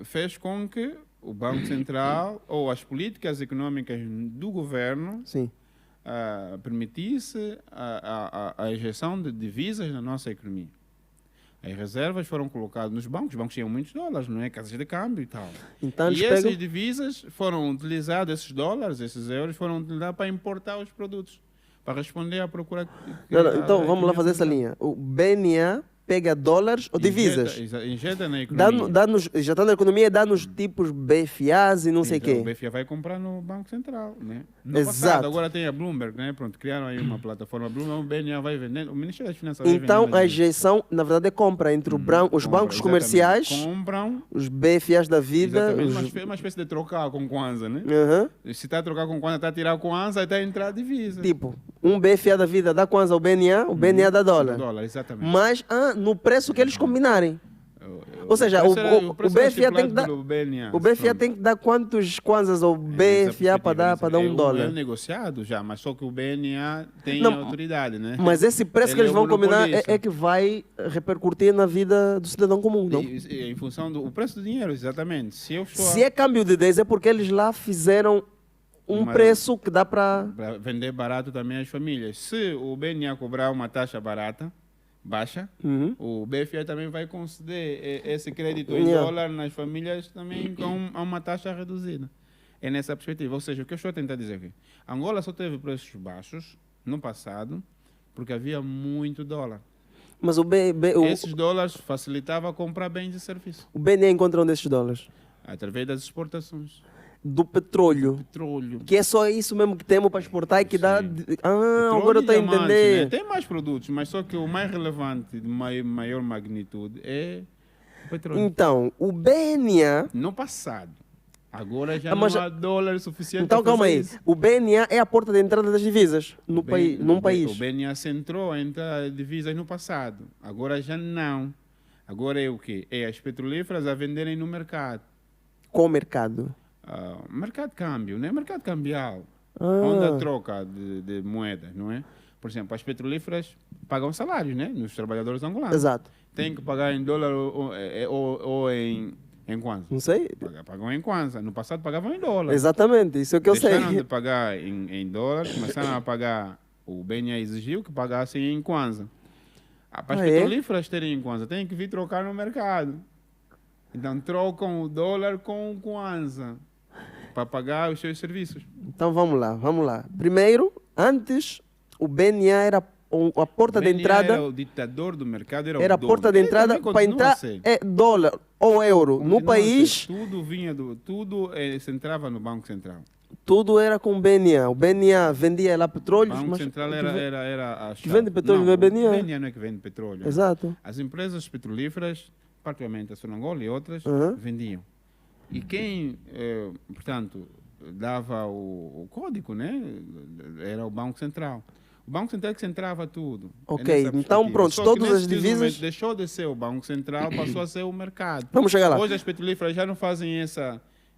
fez com que o Banco Central ou as políticas econômicas do governo Sim. permitisse a injeção de divisas na nossa economia. As reservas foram colocadas nos bancos, os bancos tinham muitos dólares, não é? Casas de câmbio e tal. Então eles E essas pegam. divisas foram utilizadas, esses dólares, esses euros, foram utilizados para importar os produtos, para responder à procura. Não, não, então vamos lá fazer essa linha. O BNA pega dólares ou divisas. Injeta na economia. Dá-nos, já está na economia, dá-nos tipos BFAs e não sei o Então, quê. O BFA vai comprar no Banco Central, né? No Exato. passado, agora tem a Bloomberg, né? Pronto, criaram aí uma plataforma Bloomberg, o BNA vai vendendo, o Ministério das Finanças vai Então vendendo a as divisas. injeção, na verdade, é compra entre os Compra, bancos exatamente. comerciais, Compram, os BFAs da vida. exatamente, uma espécie de trocar com Kwanza, né? Aham. Se está a trocar com Kwanza, está a tirar Kwanza e está a entrar a divisa. Tipo, um BFA da vida dá Kwanza ao BNA, o BNA dá dólar. Dólar, exatamente. Mas no preço que eles combinarem. Ou seja, o BFA tem que dar. O BFA tem que dar quantos Kwanzas ao BFA para dar É $1? negociado já, mas só que o BNA tem Não, autoridade, né? Mas esse preço que Ele eles é vão o combinar monopolista. é que vai repercutir na vida do cidadão comum, não? Em função do preço do dinheiro, exatamente. Se eu estou Se é câmbio de 10 é porque eles lá fizeram um Mas- preço que dá para... para vender barato também às famílias. Se o BNA cobrar uma taxa barata, baixa, Uhum. o BFA também vai conceder esse crédito em Yeah. dólar nas famílias também com uma taxa reduzida. É nessa perspectiva. Ou seja, o que eu estou a tentar dizer aqui, Angola só teve preços baixos no passado porque havia muito dólar. Mas Esses dólares facilitavam comprar bens e serviços, o BNA encontra onde esses dólares? através das exportações. Do petróleo. Petróleo. Que é só isso mesmo que temos para exportar e que dá... Sim. Ah, agora eu estou a Diamantes, entender. né? Tem mais produtos, mas só que o mais relevante, de maior magnitude, é o petróleo. Então, o BNA... No passado. Agora já mas não há dólar suficiente Então, para calma fazer aí. isso. O BNA é a porta de entrada das divisas num O país. O BNA centrou a entrar divisas no passado. Agora já não. Agora é o quê? É as petrolíferas a venderem no mercado. Qual mercado? Mercado de câmbio, né? Mercado cambial. Ah. Onde a troca de moedas, não é? Por exemplo, as petrolíferas pagam salários, né? Nos trabalhadores angolanos. Exato. Tem que pagar em dólar ou em kwanza. Não sei. Pagam em kwanza. No passado pagavam em dólar. Exatamente, isso é o que eu Deixaram sei. de pagar em dólar, começaram a pagar. O BNA exigiu que pagassem em kwanza. Para as petrolíferas terem em kwanza, têm que vir trocar no mercado. Então trocam o dólar com o kwanza para pagar os seus serviços. Então vamos lá. Primeiro, antes, o BNA era a porta de entrada. Era o ditador do mercado, era Era a o dono. porta de Ele entrada também para continua a entrar ser. é dólar ou euro no Continua a ser. país. Tudo vinha tudo se entrava no Banco Central. Tudo era com o BNA. O BNA vendia lá O petróleos, Banco mas Central era a que vende petróleo não é o BNA. BNA não é que vende petróleo. Exato. As empresas petrolíferas, particularmente a Sonangol e outras, vendiam. E quem, portanto, dava o código, né? Era o Banco Central. O Banco Central que centrava tudo. Ok, nessa então perspectiva. pronto, Só que todas nesse as preciso divisas. momento deixou de ser o Banco Central, passou a ser o mercado. Vamos chegar lá. Hoje as petrolíferas já não fazem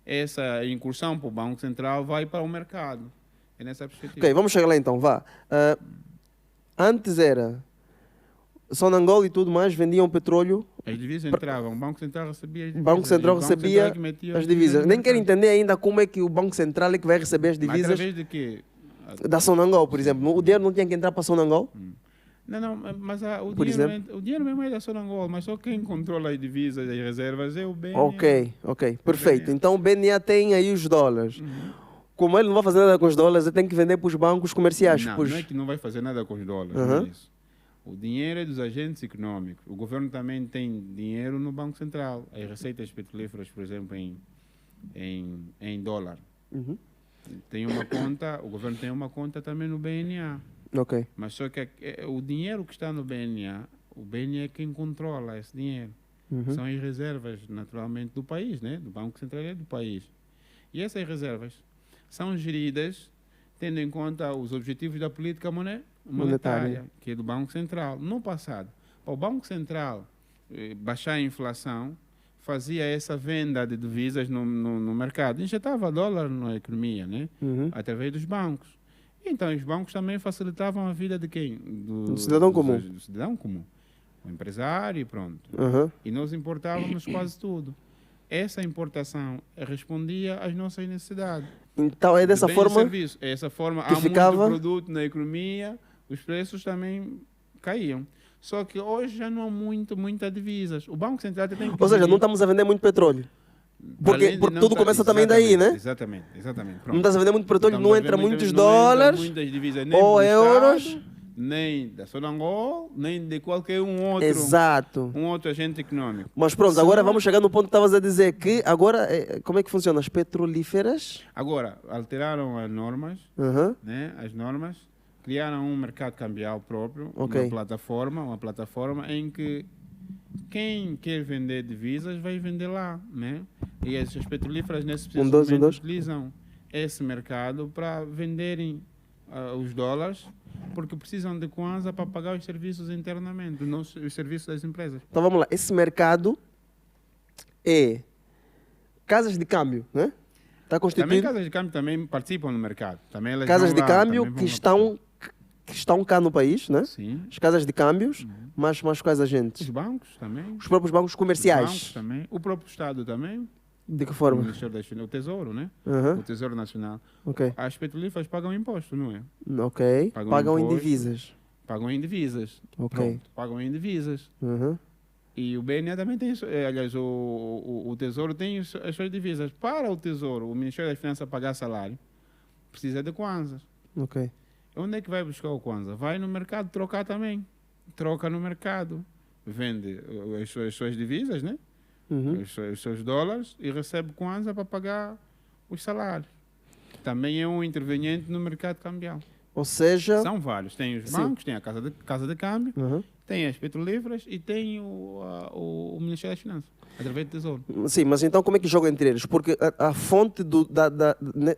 essa incursão para o Banco Central, vai para o mercado. É nessa perspectiva. Ok, vamos chegar lá então, vá. Antes era Sonangol e tudo mais, vendiam petróleo. As divisas entravam, o Banco Central recebia as O divisas. Banco Central e o recebia que metia as divisas. no Nem quero mercado. entender ainda como é que o Banco Central é que vai receber as Mas divisas através de quê? da Sonangol, por exemplo. O dinheiro não tinha que entrar para Sonangol? Não, mas Por o dinheiro mesmo é da Sonangol, mas só quem controla as divisas e as reservas é o BNA. Ok, perfeito. BNA. Então o BNA tem aí os dólares. Como ele não vai fazer nada com os dólares, ele tem que vender para os bancos comerciais. Não, pros- não é que não vai fazer nada com os dólares, não Uhum. é isso. O dinheiro é dos agentes econômicos. O governo também tem dinheiro no Banco Central. As receitas petrolíferas, por exemplo, em dólar. Uhum. Tem uma conta, o governo tem uma conta também no BNA. Ok. Mas só que o dinheiro que está no BNA, o BNA é quem controla esse dinheiro. Uhum. São as reservas, naturalmente, do país, né? Do Banco Central é do país. E essas reservas são geridas tendo em conta os objetivos da política monetária, que é do Banco Central. No passado, para o Banco Central baixar a inflação, fazia essa venda de divisas no mercado, injetava dólar na economia, né? Uhum. Através dos bancos. Então, os bancos também facilitavam a vida de quem? Do cidadão comum. Do cidadão comum. O empresário e pronto. Uhum. E nós importávamos quase tudo. Essa importação respondia às nossas necessidades. Então é de dessa bens e forma. serviços. É essa forma, que há ficava- muito produto na economia, os preços também caíam. Só que hoje já não há muita divisas. O Banco Central tem que Ou seja, gerir- não estamos a vender muito petróleo. além de Porque não tudo estar- começa também daí, né? Exatamente. Não estás a vender muito petróleo, Estamos não a ver entra muita- muitos não entra dólares muitas divisas, nem ou do euros. Estado, nem da Sonangol, nem de qualquer outro, Exato. um outro agente econômico. Mas pronto, Senão- agora vamos chegar no ponto que estavas a dizer que agora, como é que funciona? As petrolíferas? Agora, alteraram as normas, Uhum. né? As normas, criaram um mercado cambial próprio, Ok. uma plataforma em que quem quer vender divisas vai vender lá, né? E as petrolíferas nesse preciso dois. momento utilizam esse mercado para venderem os dólares, porque precisam de Kwanza para pagar os serviços internamente, os serviços das empresas. Então vamos lá. Esse mercado é casas de câmbio, né? Está Também constituído casas de câmbio também participam no mercado. Também elas casas vão de lá, câmbio também que vão lá. estão cá no país, né? Sim. As casas de câmbios, mas quais Os agentes? bancos também. Os próprios bancos Os bancos comerciais. também. O próprio Estado também. De que O forma? Ministério das Finanças, o Tesouro, né? Uhum. O Tesouro Nacional. Ok. As petrolíferas pagam imposto, não é? Ok. Pagam Pagam em imposto. divisas. Pagam em divisas. Ok. Pronto, pagam em divisas. Uhum. E o BNA também tem, aliás, o Tesouro tem as suas divisas. Para o Tesouro, o Ministério das Finanças pagar salário, precisa de kwanzas. Ok. Onde é que vai buscar o kwanza? Vai no mercado trocar também. troca no mercado. Vende as suas divisas, né? Os seus dólares e recebe Kwanza para pagar os salários. Também é um interveniente no mercado cambial. Ou seja... São vários. Tem os bancos, tem a casa de câmbio, tem as petrolíferas e tem o Ministério das Finanças, através do Tesouro. Sim, mas então como é que joga entre eles? Porque a fonte,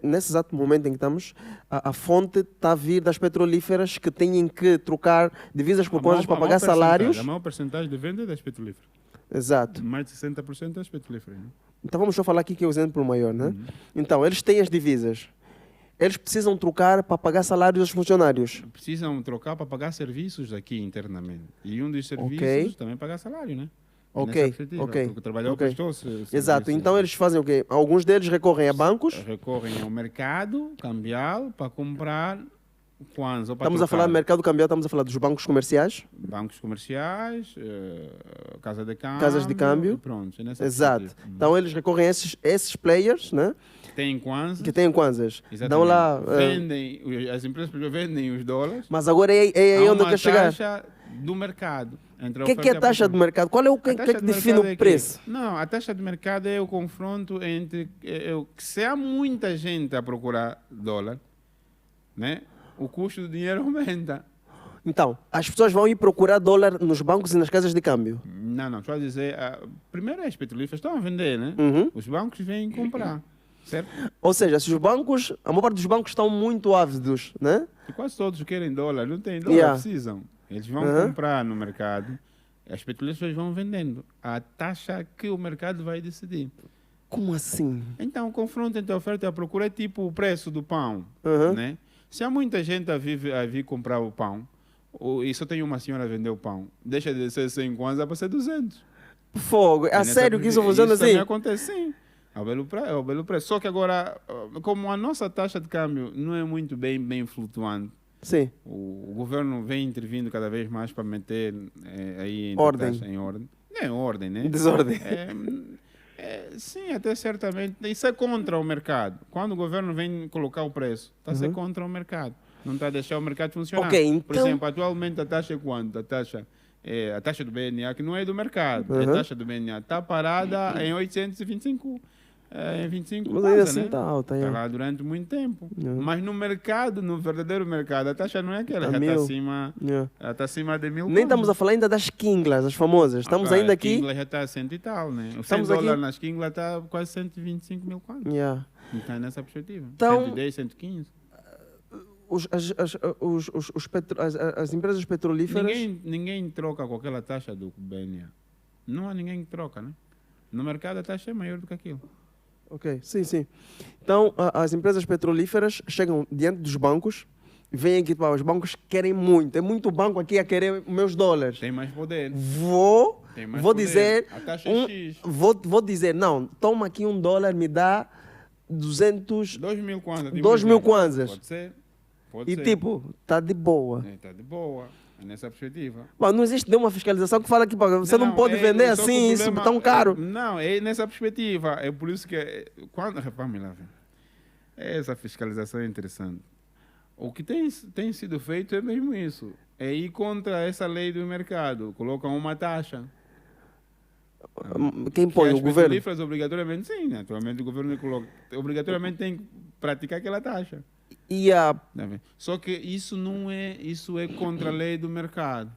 nesse exato momento em que estamos, a fonte está a vir das petrolíferas que têm que trocar divisas por coisas para pagar salários. A maior porcentagem de venda é das petrolíferas. Exato. Mais de 60% das petrolíferas. Né? Então vamos só falar aqui que é o exemplo maior, né? Então, eles têm as divisas. Eles precisam trocar para pagar salários dos funcionários. Precisam trocar para pagar serviços aqui internamente. E um dos serviços também pagar salário, né? Ok. Porque o trabalhador prestou-se. Exato. Então eles fazem o quê? Alguns deles recorrem a bancos. Recorrem ao mercado cambial para comprar Kwanza. Estamos a falar do mercado cambial, estamos a falar dos bancos comerciais. Bancos comerciais, casas de câmbio. Pronto. Exato. Então eles recorrem a esses players, né? Que têm Kwanzas. Dão lá... as empresas vendem os dólares. Mas agora é aí onde eu quero chegar. A taxa do mercado. O que é a taxa do mercado? Qual é o que define o preço? Não, a taxa do mercado é o confronto entre... se há muita gente a procurar dólar, né? O custo do dinheiro aumenta. Então, as pessoas vão ir procurar dólar nos bancos e nas casas de câmbio? Não, só dizer... primeiro as petrolíferas estão a vender, né? Os bancos vêm comprar. Certo? Ou seja, se os bancos, a maior parte dos bancos estão muito ávidos, né? E quase todos querem dólar, não têm dólar, precisam. Eles vão comprar no mercado, as petrolíferas vão vendendo a taxa que o mercado vai decidir. Como assim? Então, o confronto entre a oferta e a procura é tipo o preço do pão, né? Se há muita gente a vir comprar o pão, e só tem uma senhora a vender o pão, deixa de ser 100 Kwanza para ser 200. Fogo, é sério que isso funciona assim? Isso também acontece, sim. É o belo preço. Só que agora, como a nossa taxa de câmbio não é muito bem flutuante, sim. O governo vem intervindo cada vez mais para meter aí ordem. Em ordem. Não é ordem, né? Desordem. Sim, até certamente. Isso é contra o mercado. Quando o governo vem colocar o preço, está a ser contra o mercado. Não está a deixar o mercado funcionar. Okay, então... Por exemplo, atualmente a taxa é quanto? A taxa do BNA, que não é do mercado, a taxa do BNA está parada em 825. Em 25 mas ainda assim está alta. Está lá durante muito tempo. Mas no mercado, no verdadeiro mercado, a taxa não é aquela, já está acima de 1000. Nem estamos a falar ainda das Kinglas, as famosas. Estamos ainda aqui. A Kingla já está a 100 e tal, né? O 100 dólares nas Kingla está quase 125 mil quantos. Então é nessa perspectiva. Então, 110, 115. As empresas petrolíferas... Ninguém troca com aquela taxa do BNA. Não há ninguém que troca, né? No mercado a taxa é maior do que aquilo. Ok, sim. Então, as empresas petrolíferas chegam diante dos bancos, veem que os bancos querem muito. É muito banco aqui a querer meus dólares. Tem mais poder. Vou dizer... A taxa é X. Vou dizer, não, toma aqui $1, me dá 200... 2.000 Kwanzas. 2.000 Kwanzas. Pode ser. Tipo, está de boa. Está de boa. Nessa perspectiva. Bom, não existe nenhuma fiscalização que fala que você não pode vender assim, isso tão caro. Não, é nessa perspectiva. É por isso que... Vamos lá ver. Essa fiscalização é interessante. O que tem sido feito é mesmo isso. É ir contra essa lei do mercado. Colocam uma taxa. Quem põe? O governo? As obrigatoriamente, sim. Naturalmente, o governo obrigatoriamente tem que praticar aquela taxa. Só que isso é contra a lei do mercado.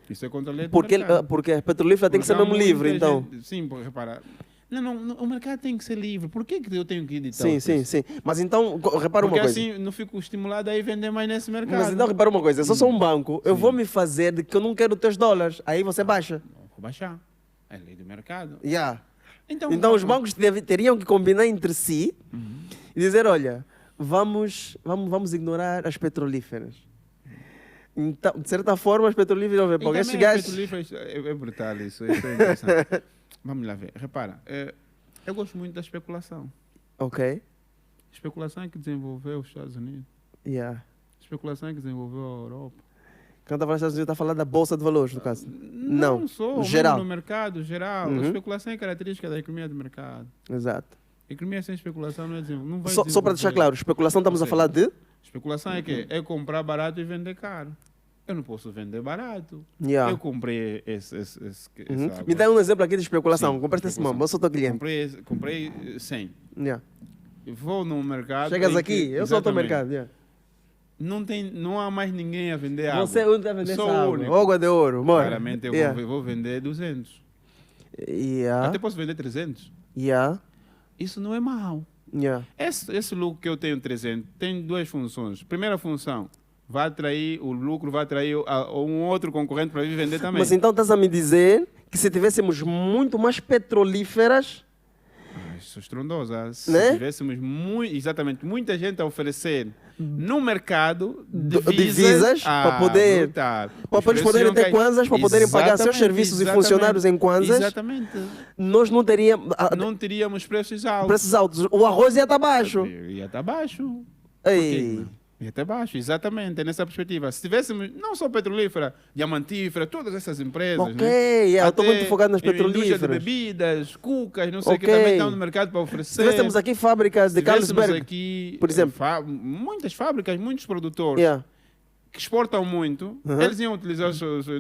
Isso é contra a lei do mercado. Porque a petrolífera tem que ser mesmo livre, então. Sim, porque repara. Não, o mercado tem que ser livre. Por que eu tenho que editar? Sim. Mas então, repara uma coisa. Porque assim não fico estimulado a ir vender mais nesse mercado. Mas então, repara uma coisa. Eu sou um banco, eu vou me fazer de que eu não quero teus dólares. Aí você baixa. Vou baixar. É a lei do mercado. Então os bancos teriam que combinar entre si e dizer, olha... Vamos ignorar as petrolíferas. Então, de certa forma, as petrolíferas... Porque esses gajos... É brutal isso. Isso é interessante. Vamos lá ver. Repara, eu gosto muito da especulação. Ok. Especulação é que desenvolveu os Estados Unidos. Especulação é que desenvolveu a Europa. Quando está falando dos Estados Unidos, está falando da Bolsa de Valores, no caso? Não sou. Geral. No mercado, geral. A especulação é característica da economia de mercado. Exato. Economia sem especulação não vai só para deixar claro, especulação estamos a falar de? Especulação é que é comprar barato e vender caro. eu não posso vender barato. Yeah. Eu comprei essa água. Me dá um exemplo aqui de especulação. Sim, Compraste esse especulação. mambo, eu sou teu cliente. Comprei 100. Yeah. Vou no mercado. Chegas em aqui, que- eu sou o teu Exatamente. mercado. Yeah. Não há mais ninguém a vender água. Você é o único a vender Sou essa o água. único. Água de ouro, mano. Claramente eu Yeah. vou vender 200. Yeah. Até posso vender 300. Yeah. Isso não é mau. Yeah. Esse lucro que eu tenho 300 tem duas funções. Primeira função, vai atrair o lucro, vai atrair um outro concorrente para vir vender também. Mas então estás a me dizer que se tivéssemos muito mais petrolíferas, Isso é estrondosa. Se Né? tivéssemos exatamente muita gente a oferecer no mercado divisas para poder- brutal. para Os eles preços poderem iam ter cair. kwanzas, para poderem pagar seus Exatamente, serviços e exatamente. funcionários em kwanzas, Exatamente. nós não teríamos Não teríamos preços altos. preços altos. O arroz ia estar baixo. Ia estar baixo. Ei. Ia até baixo, exatamente, é nessa perspectiva. Se tivéssemos, não só petrolífera, diamantífera, todas essas empresas, Ok, né? eu estou Até muito focado nas indústria de petrolíferas. bebidas, cucas, não sei o que, Ok. também estão no mercado para Se oferecer. tivéssemos aqui fábricas de Se tivéssemos Carlsberg, aqui, por exemplo. muitas fábricas, muitos produtores yeah. que exportam muito, Uhum. eles iam utilizar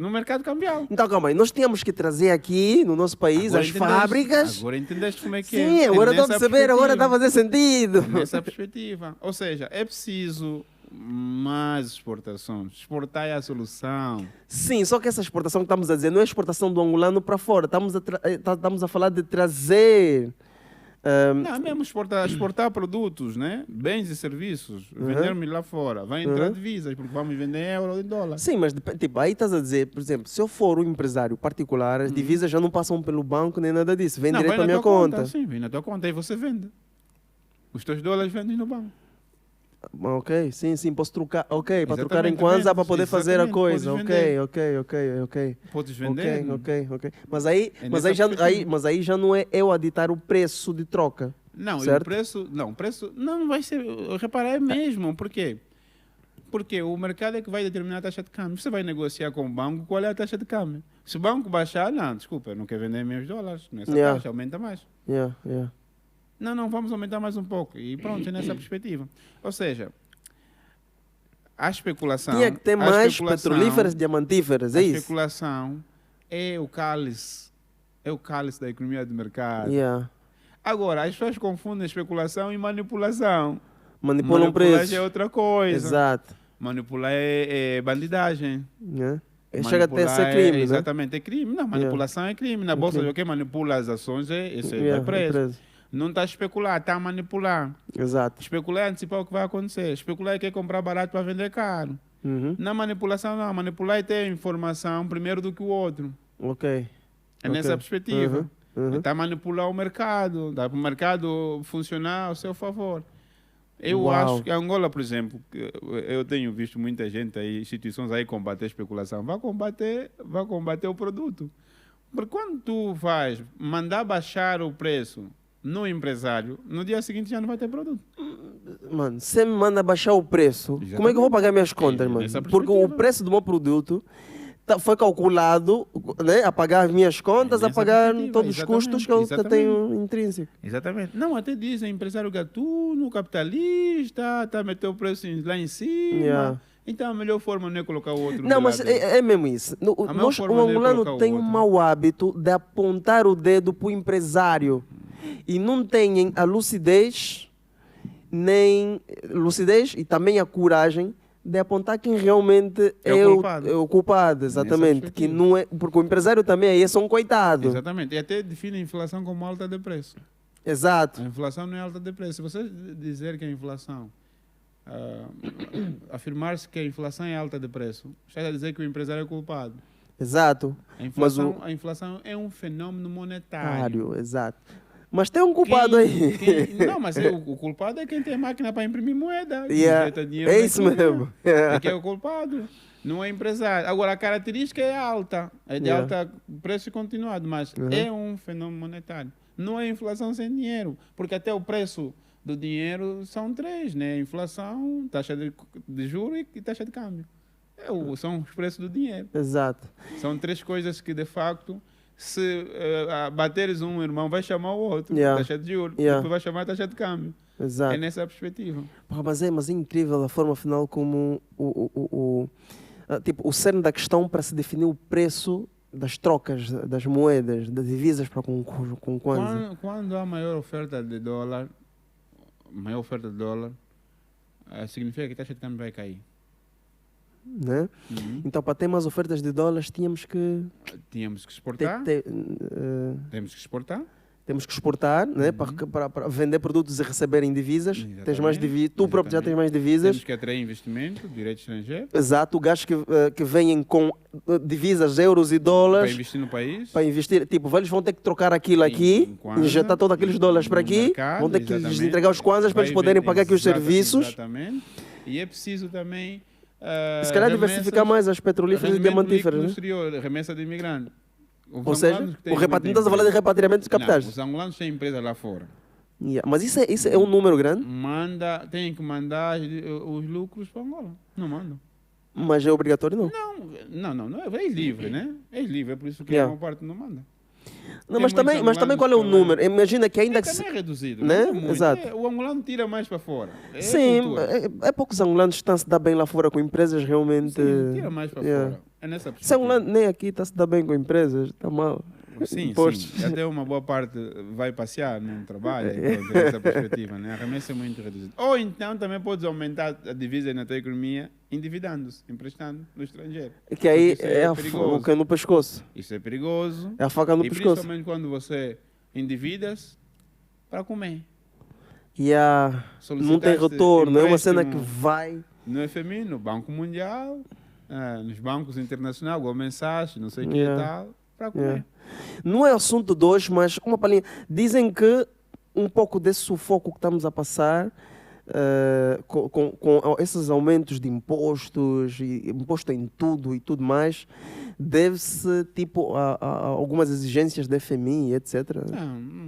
no mercado cambial. Então, calma aí, nós tínhamos que trazer aqui, no nosso país, Agora as entendeste? fábricas. Agora entendeste como é que é? Sim, agora estou a Nessa perceber, agora está a perspectiva. fazer sentido. Nessa perspectiva. Ou seja, é preciso mais exportações. Exportar é a solução. Sim, só que essa exportação que estamos a dizer não é exportação do angolano para fora. Estamos a falar de trazer. Não, é mesmo exportar produtos, né? Bens e serviços, vendermos lá fora. Vai entrar divisas, porque vamos vender em euro ou em dólar. Sim, mas tipo, aí estás a dizer, por exemplo, se eu for um empresário particular, as divisas já não passam pelo banco nem nada disso. Vem Não, direto vai à na minha tua conta. Sim, vem na tua conta, aí você vende. Os teus dólares vendem no banco. Ok, sim, posso trocar. Ok, para Exatamente, trocar em kwanza vende, para poder fazer a exatamente, coisa. podes Ok, vender. ok. Podes vender. Ok. Mas aí, É mas nessa aí, já, perspectiva. mas aí já não é eu a ditar o preço de troca. Não, e Certo? o preço não vai ser, reparar é mesmo, por quê? Porque o mercado é que vai determinar a taxa de câmbio. Você vai negociar com o banco, qual é a taxa de câmbio? Se o banco baixar, não, desculpa, eu não quero vender meus dólares, nessa Yeah. taxa, aumenta mais. Yeah. Não, vamos aumentar mais um pouco. E pronto, é nessa perspectiva. Ou seja, a especulação... Tinha que ter a mais especulação- petrolíferas, diamantíferas, é A isso? especulação é o cálice da economia de mercado. Yeah. Agora, as pessoas confundem especulação e manipulação. Manipulam Manipular preços. é outra coisa. Exato. Manipular é bandidagem. Yeah. Chega até a ser Manipular crime, né? Exatamente, é crime. Não, manipulação é crime. Na bolsa, crime. quem manipula as ações, esse Yeah, vai preso. preso. Não está a especular, está a manipular. Exato. Especular é antecipar o que vai acontecer. Especular é quer comprar barato para vender caro. Uhum. Na manipulação, não. Manipular é ter informação primeiro do que o outro. Ok. É nessa perspectiva. Uhum. Está a manipular o mercado, dá para o mercado funcionar ao seu favor. Eu Uau. acho que Angola, por exemplo, que eu tenho visto muita gente aí, instituições aí combater a especulação, vai combater o produto. Porque quando tu vais mandar baixar o preço no empresário, no dia seguinte já não vai ter produto. Mano, você me manda baixar o preço, como é que eu vou pagar minhas contas, mano? nessa Porque o perspectiva. preço do meu produto foi calculado, né, a pagar as minhas contas, a Nessa pagar perspectiva, todos os custos que eu exatamente. tenho intrínseco. Exatamente. Não, até dizem empresário gatuno, capitalista, tá a meter o preço lá em cima. Yeah. Então a melhor forma não é colocar o outro Não, do mas lado. é mesmo isso. A maior O forma de angolano colocar o tem um outro. mau hábito de apontar o dedo para o empresário e não tem a lucidez e também a coragem de apontar quem realmente É o é culpado. o culpado, exatamente. Que perspectiva. não é, porque o empresário também aí é só um coitado. Exatamente. E até define a inflação como alta de preço. Exato. A inflação não é alta de preço. Se você dizer que a inflação, afirmar-se que a inflação é alta de preço, está a dizer que o empresário é culpado. Exato. A inflação é um fenômeno monetário. Exato. Mas tem um culpado aí. Não, mas o culpado é quem tem máquina para imprimir moeda. que Yeah. injeta dinheiro É na isso economia. mesmo. É que é o culpado. Não é empresário. Agora, a característica é alta. É de Yeah. alta preço continuado, mas é um fenômeno monetário. Não é inflação sem dinheiro. Porque até o preço do dinheiro são três, né? Inflação, taxa de juros e taxa de câmbio. São os preços do dinheiro. Exato. São três coisas que, de facto, se bateres um irmão, vai chamar o outro. Yeah. Taxa de juros. Yeah. Depois vai chamar a taxa de câmbio. Exato. É nessa perspectiva. Pá, mas é incrível a forma final como tipo, o cerne da questão para se definir o preço das trocas, das moedas, das divisas para com Kwanza. Quando há maior oferta de dólar, significa que a taxa de câmbio vai cair. Né? Então, para ter mais ofertas de dólares, tínhamos que exportar. Temos que exportar, né? Para vender produtos e receber em divisas. Tens mais tu próprio já tens mais divisas. Temos que atrair investimento, direito estrangeiro. Exato, gajos que vêm com divisas, euros e dólares. Para investir no país. Para investir, tipo, eles vão ter que trocar aquilo aqui, injetar todos aqueles dólares para aqui, mercado, vão ter que lhes entregar os kwanzas para eles poderem pagar aqui os serviços. Exatamente. E é preciso também... se calhar diversificar mais as petrolíferas e diamantíferas. Né? Remessa de imigrante. Ou seja, estás a falar de repatriamento de capitais. Os angolanos têm empresas lá fora. Mas isso é um número grande? Tem que mandar os lucros para Angola. Não mandam. Mas é obrigatório, não? Não. É livre, né? É livre, é por isso que a maior parte não manda. Não, mas também qual é o número? Imagina que ainda que também é reduzido, né? Não é muito. Exato. O angolano tira mais para fora. Sim, é poucos angolanos que estão a se dar bem lá fora com empresas realmente. Sim, tira mais para fora. É nessa perspectiva. Se angolano nem aqui está a se dar bem com empresas, está mal. Sim. Até uma boa parte vai passear, não trabalha, então, dessa perspectiva, né? A remessa é muito reduzida. Ou então também podes aumentar a divisa na tua economia endividando-se, emprestando no estrangeiro. Que aí é o que é no pescoço. Isso é perigoso. É a faca no pescoço. Principalmente quando você endivida-se para comer. Não tem retorno, é uma cena que vai... No FMI, no Banco Mundial, nos bancos internacionais, Goldman Sachs, não sei o que e tal, para comer. Não é assunto de hoje, mas uma palhinha. Dizem que um pouco desse sufoco que estamos a passar com esses aumentos de impostos, e imposto em tudo e tudo mais, deve-se tipo, a algumas exigências da FMI, etc.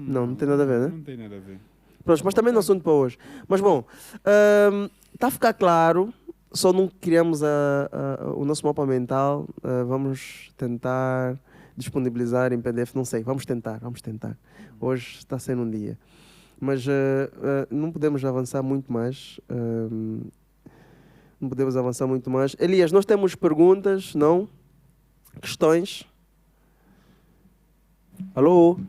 Não tem nada a ver, né? Não tem nada a ver. Pronto, mas também não é assunto para hoje. Mas bom, está a ficar claro, só não criamos o nosso mapa mental, vamos tentar disponibilizar em PDF, não sei, vamos tentar. Hoje está sendo um dia. Mas não podemos avançar muito mais. Elias, nós temos perguntas, não? Questões? Alô?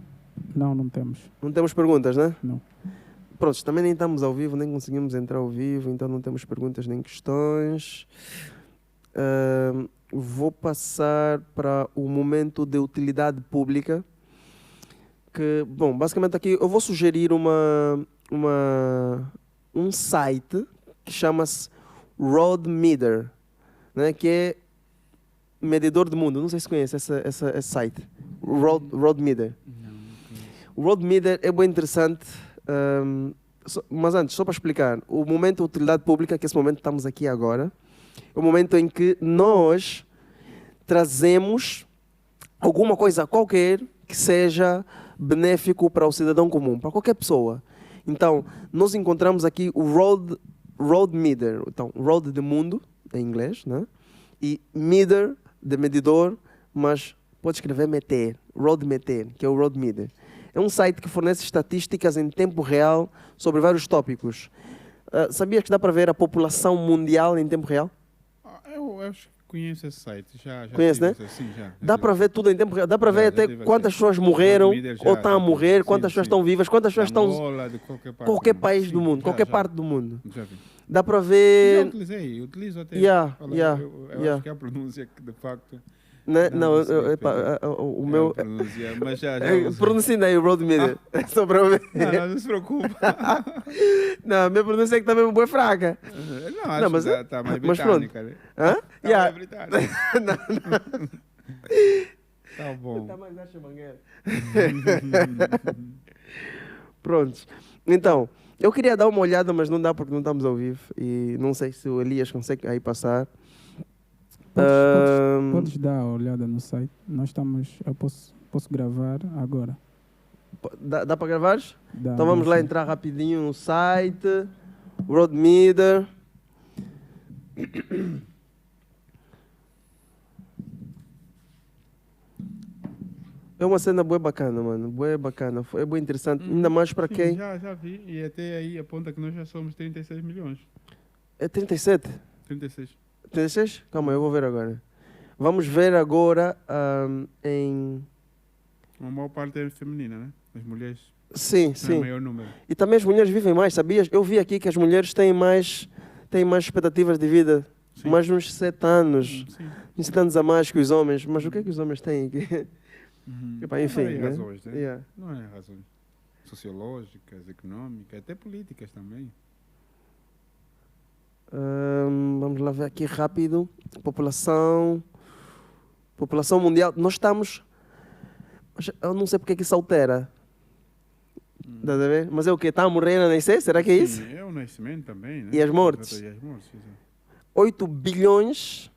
Não temos. Não temos perguntas, né? Não. Pronto, também nem estamos ao vivo, nem conseguimos entrar ao vivo, então não temos perguntas nem questões. Vou passar para o momento de utilidade pública. Que, bom, basicamente aqui eu vou sugerir um site que chama-se Roadmeter, né, que é medidor de mundo. Não sei se conhece esse site. Roadmeter. O Roadmeter é bem interessante. Mas antes, só para explicar, o momento de utilidade pública, que é esse momento que estamos aqui agora, é o momento em que nós trazemos alguma coisa qualquer que seja benéfico para o cidadão comum, para qualquer pessoa. Então, nós encontramos aqui o Roadmeter, então, road de mundo, em inglês, né? E meter, de medidor, mas pode escrever meter, Roadmeter, que é o Roadmeter. É um site que fornece estatísticas em tempo real sobre vários tópicos. Sabias que dá para ver a população mundial em tempo real? Eu acho que conheço esse site. Já conhece, né? Sim, já. Dá para ver tudo em tempo real. Dá para ver até quantas pessoas morreram ou estão a morrer, quantas pessoas estão vivas, quantas pessoas estão... Qualquer país do mundo, qualquer parte do mundo. Já vi. Dá para ver... Já utilizei, utilizo até. Eu acho que é a pronúncia que de facto... Não, o meu... Mas já pronuncia aí o Roadmeter. Só para ver. Não se preocupa. Não, a minha pronúncia é que está mesmo bem fraca. Não, mas está mais britânica. Né? Hã? Está mais britânica. Não. Tá bom. Tá mais acha mangueira. Prontos. Então, eu queria dar uma olhada, mas não dá porque não estamos ao vivo. E não sei se o Elias consegue aí passar. Podes dar uma olhada no site. Eu posso gravar agora. Dá para gravar? Dá, então vamos lá entrar rapidinho no site. Roadmeter. É uma cena bem bacana, mano. Bem bacana. É bem interessante. Ainda mais para quem... Já vi. E até aí aponta que nós já somos 36 milhões. É 37? 36. 36? Calma, eu vou ver agora. Vamos ver agora em... A maior parte é feminina, né? As mulheres Sim, é o sim. maior número. E também as mulheres vivem mais, sabias? Eu vi aqui que as mulheres têm mais expectativas de vida. Sim. Mais uns 7 anos. Sim. Uns 7 anos a mais que os homens. Mas o que é que os homens têm aqui? Epá, enfim, Não é né? razões, né? Yeah. Não é razões sociológicas, económicas, até políticas também. Vamos lá ver aqui rápido. População mundial. Nós estamos... Eu não sei porque é que isso altera. Estás a ver? Mas é o quê? Está a morrer a nascer? Será que é isso? Sim, é o nascimento também, né? E as mortes? E as mortes, exato. 8 bilhões,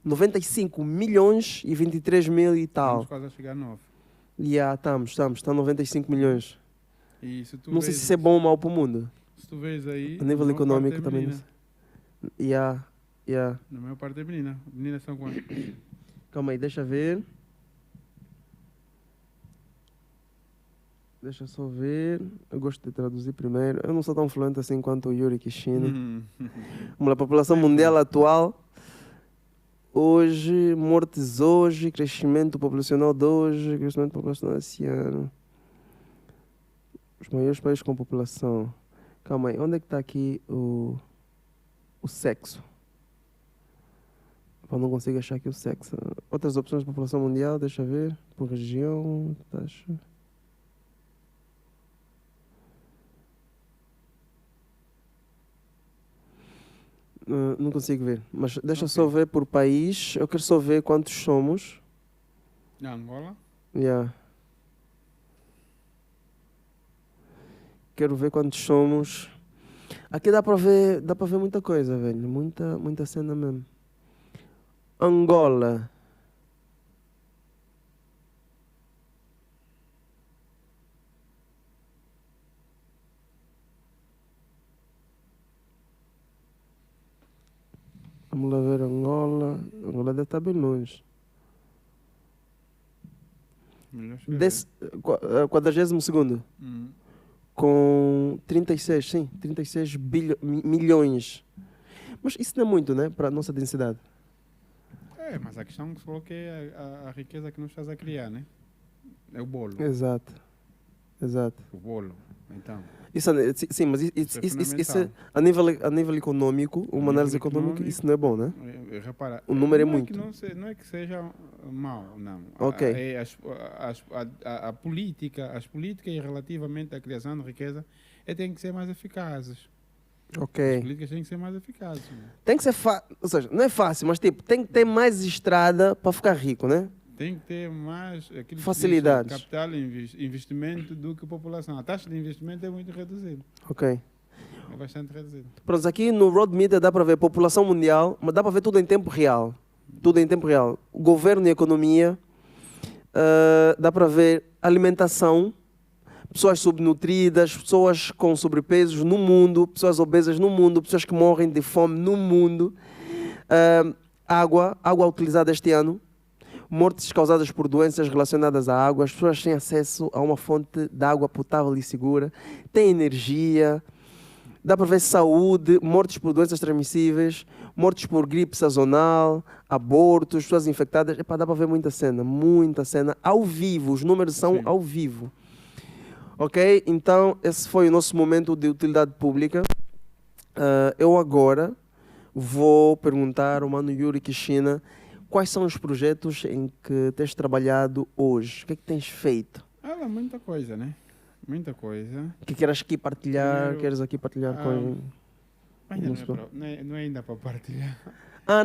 95 milhões e 23 mil e tal. Estamos quase a chegar a 9. Está 95 milhões. E se tu Não sei vês, se isso é bom ou mau para o mundo. Se tu vês aí, A nível a maior económico parte é também. menina. Na maior parte é menina. Meninas são quantas? Calma aí, deixa ver. Deixa só ver. Eu gosto de traduzir primeiro. Eu não sou tão fluente assim quanto o Yuri Kishina. Vamos lá, população mundial atual. Hoje, mortes hoje, crescimento populacional de hoje, crescimento populacional esse ano. Os maiores países com população. Calma aí, onde é que está aqui o sexo? Eu não consigo achar aqui o sexo. Outras opções de população mundial, deixa eu ver. Por região, taxa. Não consigo ver, mas deixa só ver por país. Eu quero só ver quantos somos. Na Angola? Yeah. Quero ver quantos somos. Aqui dá para ver muita coisa, velho. Muita cena mesmo. Angola. Vamos lá ver Angola. Angola deve estar bem longe. 42º. Com 36, sim. 36 milhões. Mas isso não é muito, né? Para a nossa densidade. É, mas a questão que você falou que é a riqueza que nós estás a criar, né? É o bolo. Exato. O bolo. Então... Isso, sim, mas isso a nível econômico, uma análise econômica, isso não é bom, né? Repara, o número é muito. Não é que seja mau, não. Ok. A política, as políticas relativamente à criação de riqueza têm que ser mais eficazes. Ok. As políticas têm que ser mais eficazes. Tem que ser fácil, ou seja, não é fácil, mas tipo, tem que ter mais estrada para ficar rico, né? Tem que ter mais facilidades, capital e investimento do que população. A taxa de investimento é muito reduzida. Ok. É bastante reduzida. Pronto, aqui no Road Media dá para ver população mundial, mas dá para ver tudo em tempo real. Tudo em tempo real. O governo e a economia, dá para ver alimentação, pessoas subnutridas, pessoas com sobrepesos no mundo, pessoas obesas no mundo, pessoas que morrem de fome no mundo, água utilizada este ano, mortes causadas por doenças relacionadas à água, as pessoas têm acesso a uma fonte de água potável e segura, têm energia, dá para ver saúde, mortes por doenças transmissíveis, mortes por gripe sazonal, abortos, pessoas infectadas. Dá para ver muita cena ao vivo, os números são Sim. ao vivo. Ok? Então, esse foi o nosso momento de utilidade pública. Eu agora vou perguntar ao Mano Yuri Kishina quais são os projetos em que tens trabalhado hoje? O que é que tens feito? Muita coisa, né? Muita coisa. Que queres aqui partilhar? Primeiro, Queres aqui partilhar com... Ainda não é ainda para partilhar.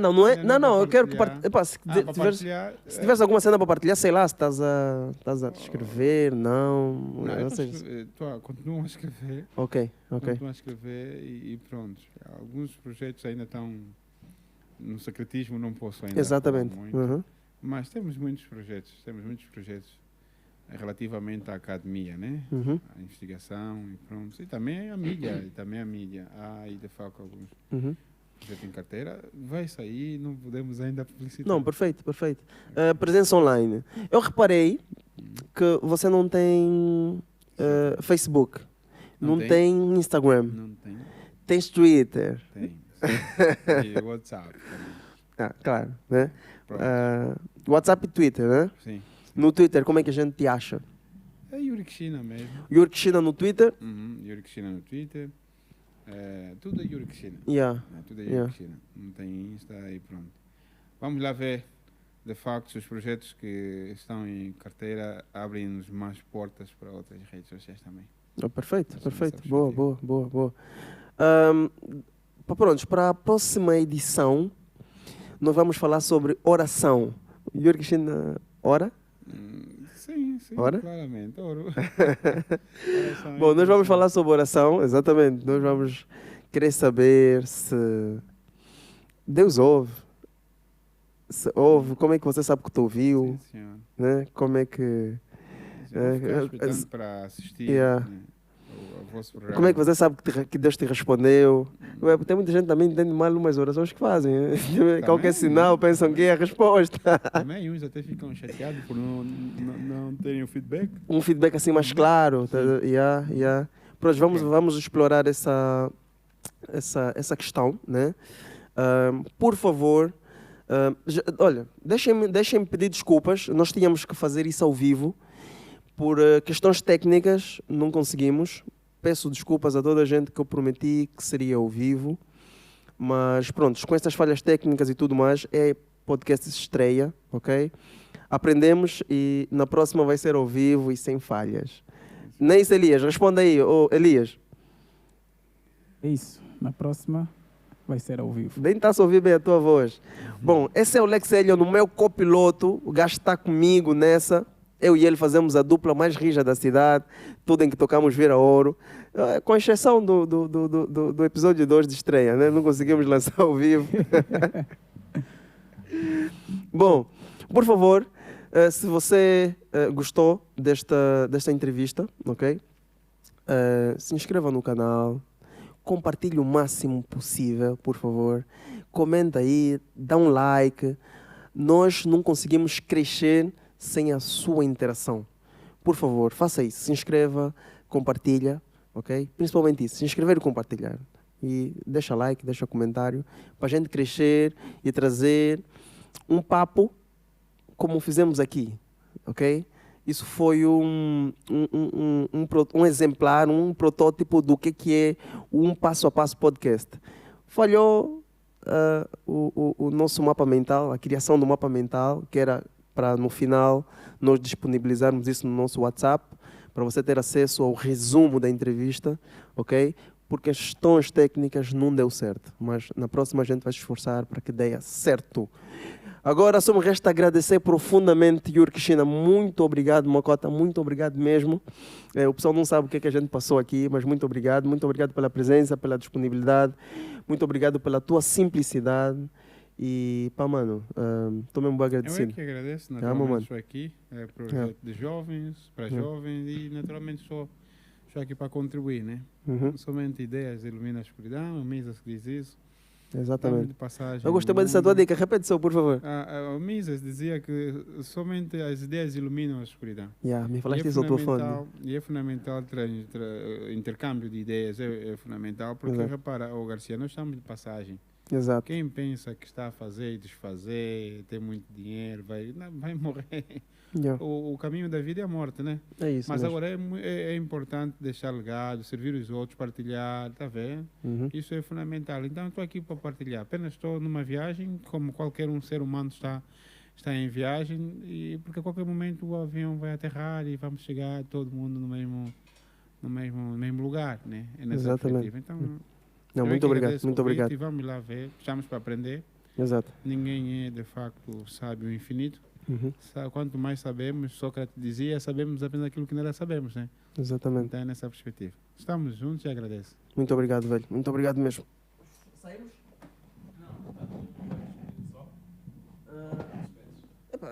Não é? Ainda Não, eu quero que partilhar. se tiveres alguma cena para partilhar, sei lá, se estás a escrever, não Continuo a escrever. Ok. Continuo a escrever e pronto. Alguns projetos ainda estão no secretismo, não posso ainda Exatamente. falar muito. Mas temos muitos projetos relativamente à academia, né? A investigação e pronto. E também a mídia. Há aí de facto alguns projetos em carteira. Vai sair, não podemos ainda publicitar. Não, perfeito. Presença online. Eu reparei que você não tem Facebook, não tem Instagram, Não tem. tens Twitter. Tem. E o WhatsApp também. Claro, né? Pronto. WhatsApp e Twitter, né? Sim. No Twitter, como é que a gente te acha? É Yuri Kishina mesmo. Yuri Kishina no Twitter? Yuri Kishina no Twitter. Tudo é Yuri Kishina. Yeah. Tudo é Yuri Kishina. Não tem Insta e pronto. Vamos lá ver, de facto, se os projetos que estão em carteira abrem-nos mais portas para outras redes sociais também. Perfeito, perfeito. Boa. Pronto, para a próxima edição, nós vamos falar sobre oração. Yuri Kishina, ora? Sim, ora? Claramente. Bom, nós vamos falar sobre oração, exatamente. Nós vamos querer saber se Deus ouve. Se ouve, como é que você sabe que tu ouviu? Sim, senhor. Né? Como é que... Esperando para assistir. Yeah. Né? O vosso programa. Como é que você sabe que Deus te respondeu? Tem muita gente que também entende mal umas orações que fazem. Qualquer sinal, pensam que é a resposta. Também uns até ficam chateados por não terem o feedback. Um feedback assim mais claro. Pronto, vamos explorar essa questão, né? Por favor, olha, deixem-me pedir desculpas. Nós tínhamos que fazer isso ao vivo. Por questões técnicas, não conseguimos. Peço desculpas a toda a gente que eu prometi que seria ao vivo. Mas pronto, com essas falhas técnicas e tudo mais, podcast de estreia, ok? Aprendemos e na próxima vai ser ao vivo e sem falhas. Nem isso, Elias. Responda aí, Elias. É isso. Na próxima vai ser ao vivo. Nem está a ouvir bem a tua voz. Bom, esse é o Lex Elio no meu copiloto. O gajo está comigo nessa. Eu e ele fazemos a dupla mais rija da cidade, tudo em que tocamos vira ouro, com exceção do episódio 2 de estreia, né? Não conseguimos lançar ao vivo. Bom, por favor, se você gostou desta entrevista, ok? Se inscreva no canal, compartilhe o máximo possível, por favor. Comenta aí, dá um like. Nós não conseguimos crescer sem a sua interação. Por favor, faça isso. Se inscreva, compartilha, ok? Principalmente isso, se inscrever e compartilhar. E deixa like, deixa comentário, para a gente crescer e trazer um papo como fizemos aqui, ok? Isso foi um exemplar, um protótipo do que é um passo a passo podcast. Falhou o nosso mapa mental, a criação do mapa mental, que era para no final nós disponibilizarmos isso no nosso WhatsApp, para você ter acesso ao resumo da entrevista, ok? Porque as questões técnicas não deu certo, mas na próxima a gente vai se esforçar para que dê certo. Agora só me resta agradecer profundamente, Yuri Kishina. Muito obrigado, Makota, muito obrigado mesmo. O pessoal não sabe o que é que a gente passou aqui, mas muito obrigado pela presença, pela disponibilidade, muito obrigado pela tua simplicidade. E, pá, mano, estou mesmo bem agradecido. Eu é que agradeço, naturalmente estou aqui, projeto de jovens, para jovens, e naturalmente estou aqui para contribuir, né? Somente ideias iluminam a escuridão, o Mises diz isso. Exatamente. De passagem eu gostei mais dessa tua dica, repete só, por favor. O Mises dizia que somente as ideias iluminam a escuridão. Me falaste isso ao tua fone. E é fundamental, intercâmbio de ideias é fundamental, porque repara, Garcia, nós estamos de passagem. Exato. Quem pensa que está a fazer e desfazer, tem muito dinheiro, vai morrer. O caminho da vida é a morte, né? É isso. Mas mesmo. agora é importante deixar legado, servir os outros, partilhar, tá vendo? Isso é fundamental. Então estou aqui para partilhar. Apenas estou numa viagem, como qualquer ser humano está em viagem, e porque a qualquer momento o avião vai aterrar e vamos chegar todo mundo no mesmo lugar, né? É nessa Exatamente. perspectiva. Então, não, muito obrigado, muito obrigado. E vamos lá ver, estamos para aprender. Exato. Ninguém é, de facto, sábio infinito. Quanto mais sabemos, Sócrates dizia, sabemos apenas aquilo que não sabemos, né? Exatamente. Então é nessa perspectiva. Estamos juntos e agradeço. Muito obrigado, velho. Muito obrigado mesmo. Saímos?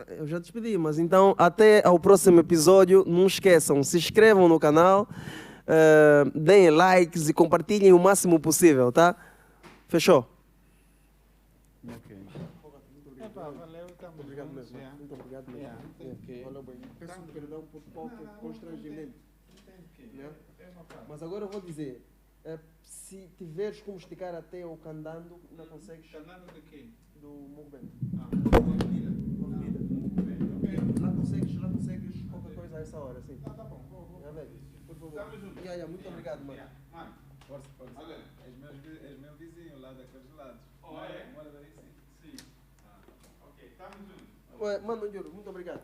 Eu já despedi, mas então até ao próximo episódio. Não esqueçam, se inscrevam no canal, deem likes e compartilhem o máximo possível, tá? Fechou? Ok. Valeu, estamos obrigado juntos. mesmo. Muito obrigado mesmo. Valeu bem. Peço perdão por qualquer constrangimento. Mas agora eu vou dizer. Se tiveres como esticar até o candando, ainda consegues. Candando de quê? Do movimento. Com medida. Lá consegues qualquer coisa a essa hora, sim. Tá bom, vou. Por favor. Estamos juntos. Muito obrigado, mano. Mano, Força. És meu vizinho lá daqueles lados. Oh, é? Mora daí sim. sim. Ok, estamos juntos. Mano, muito obrigado.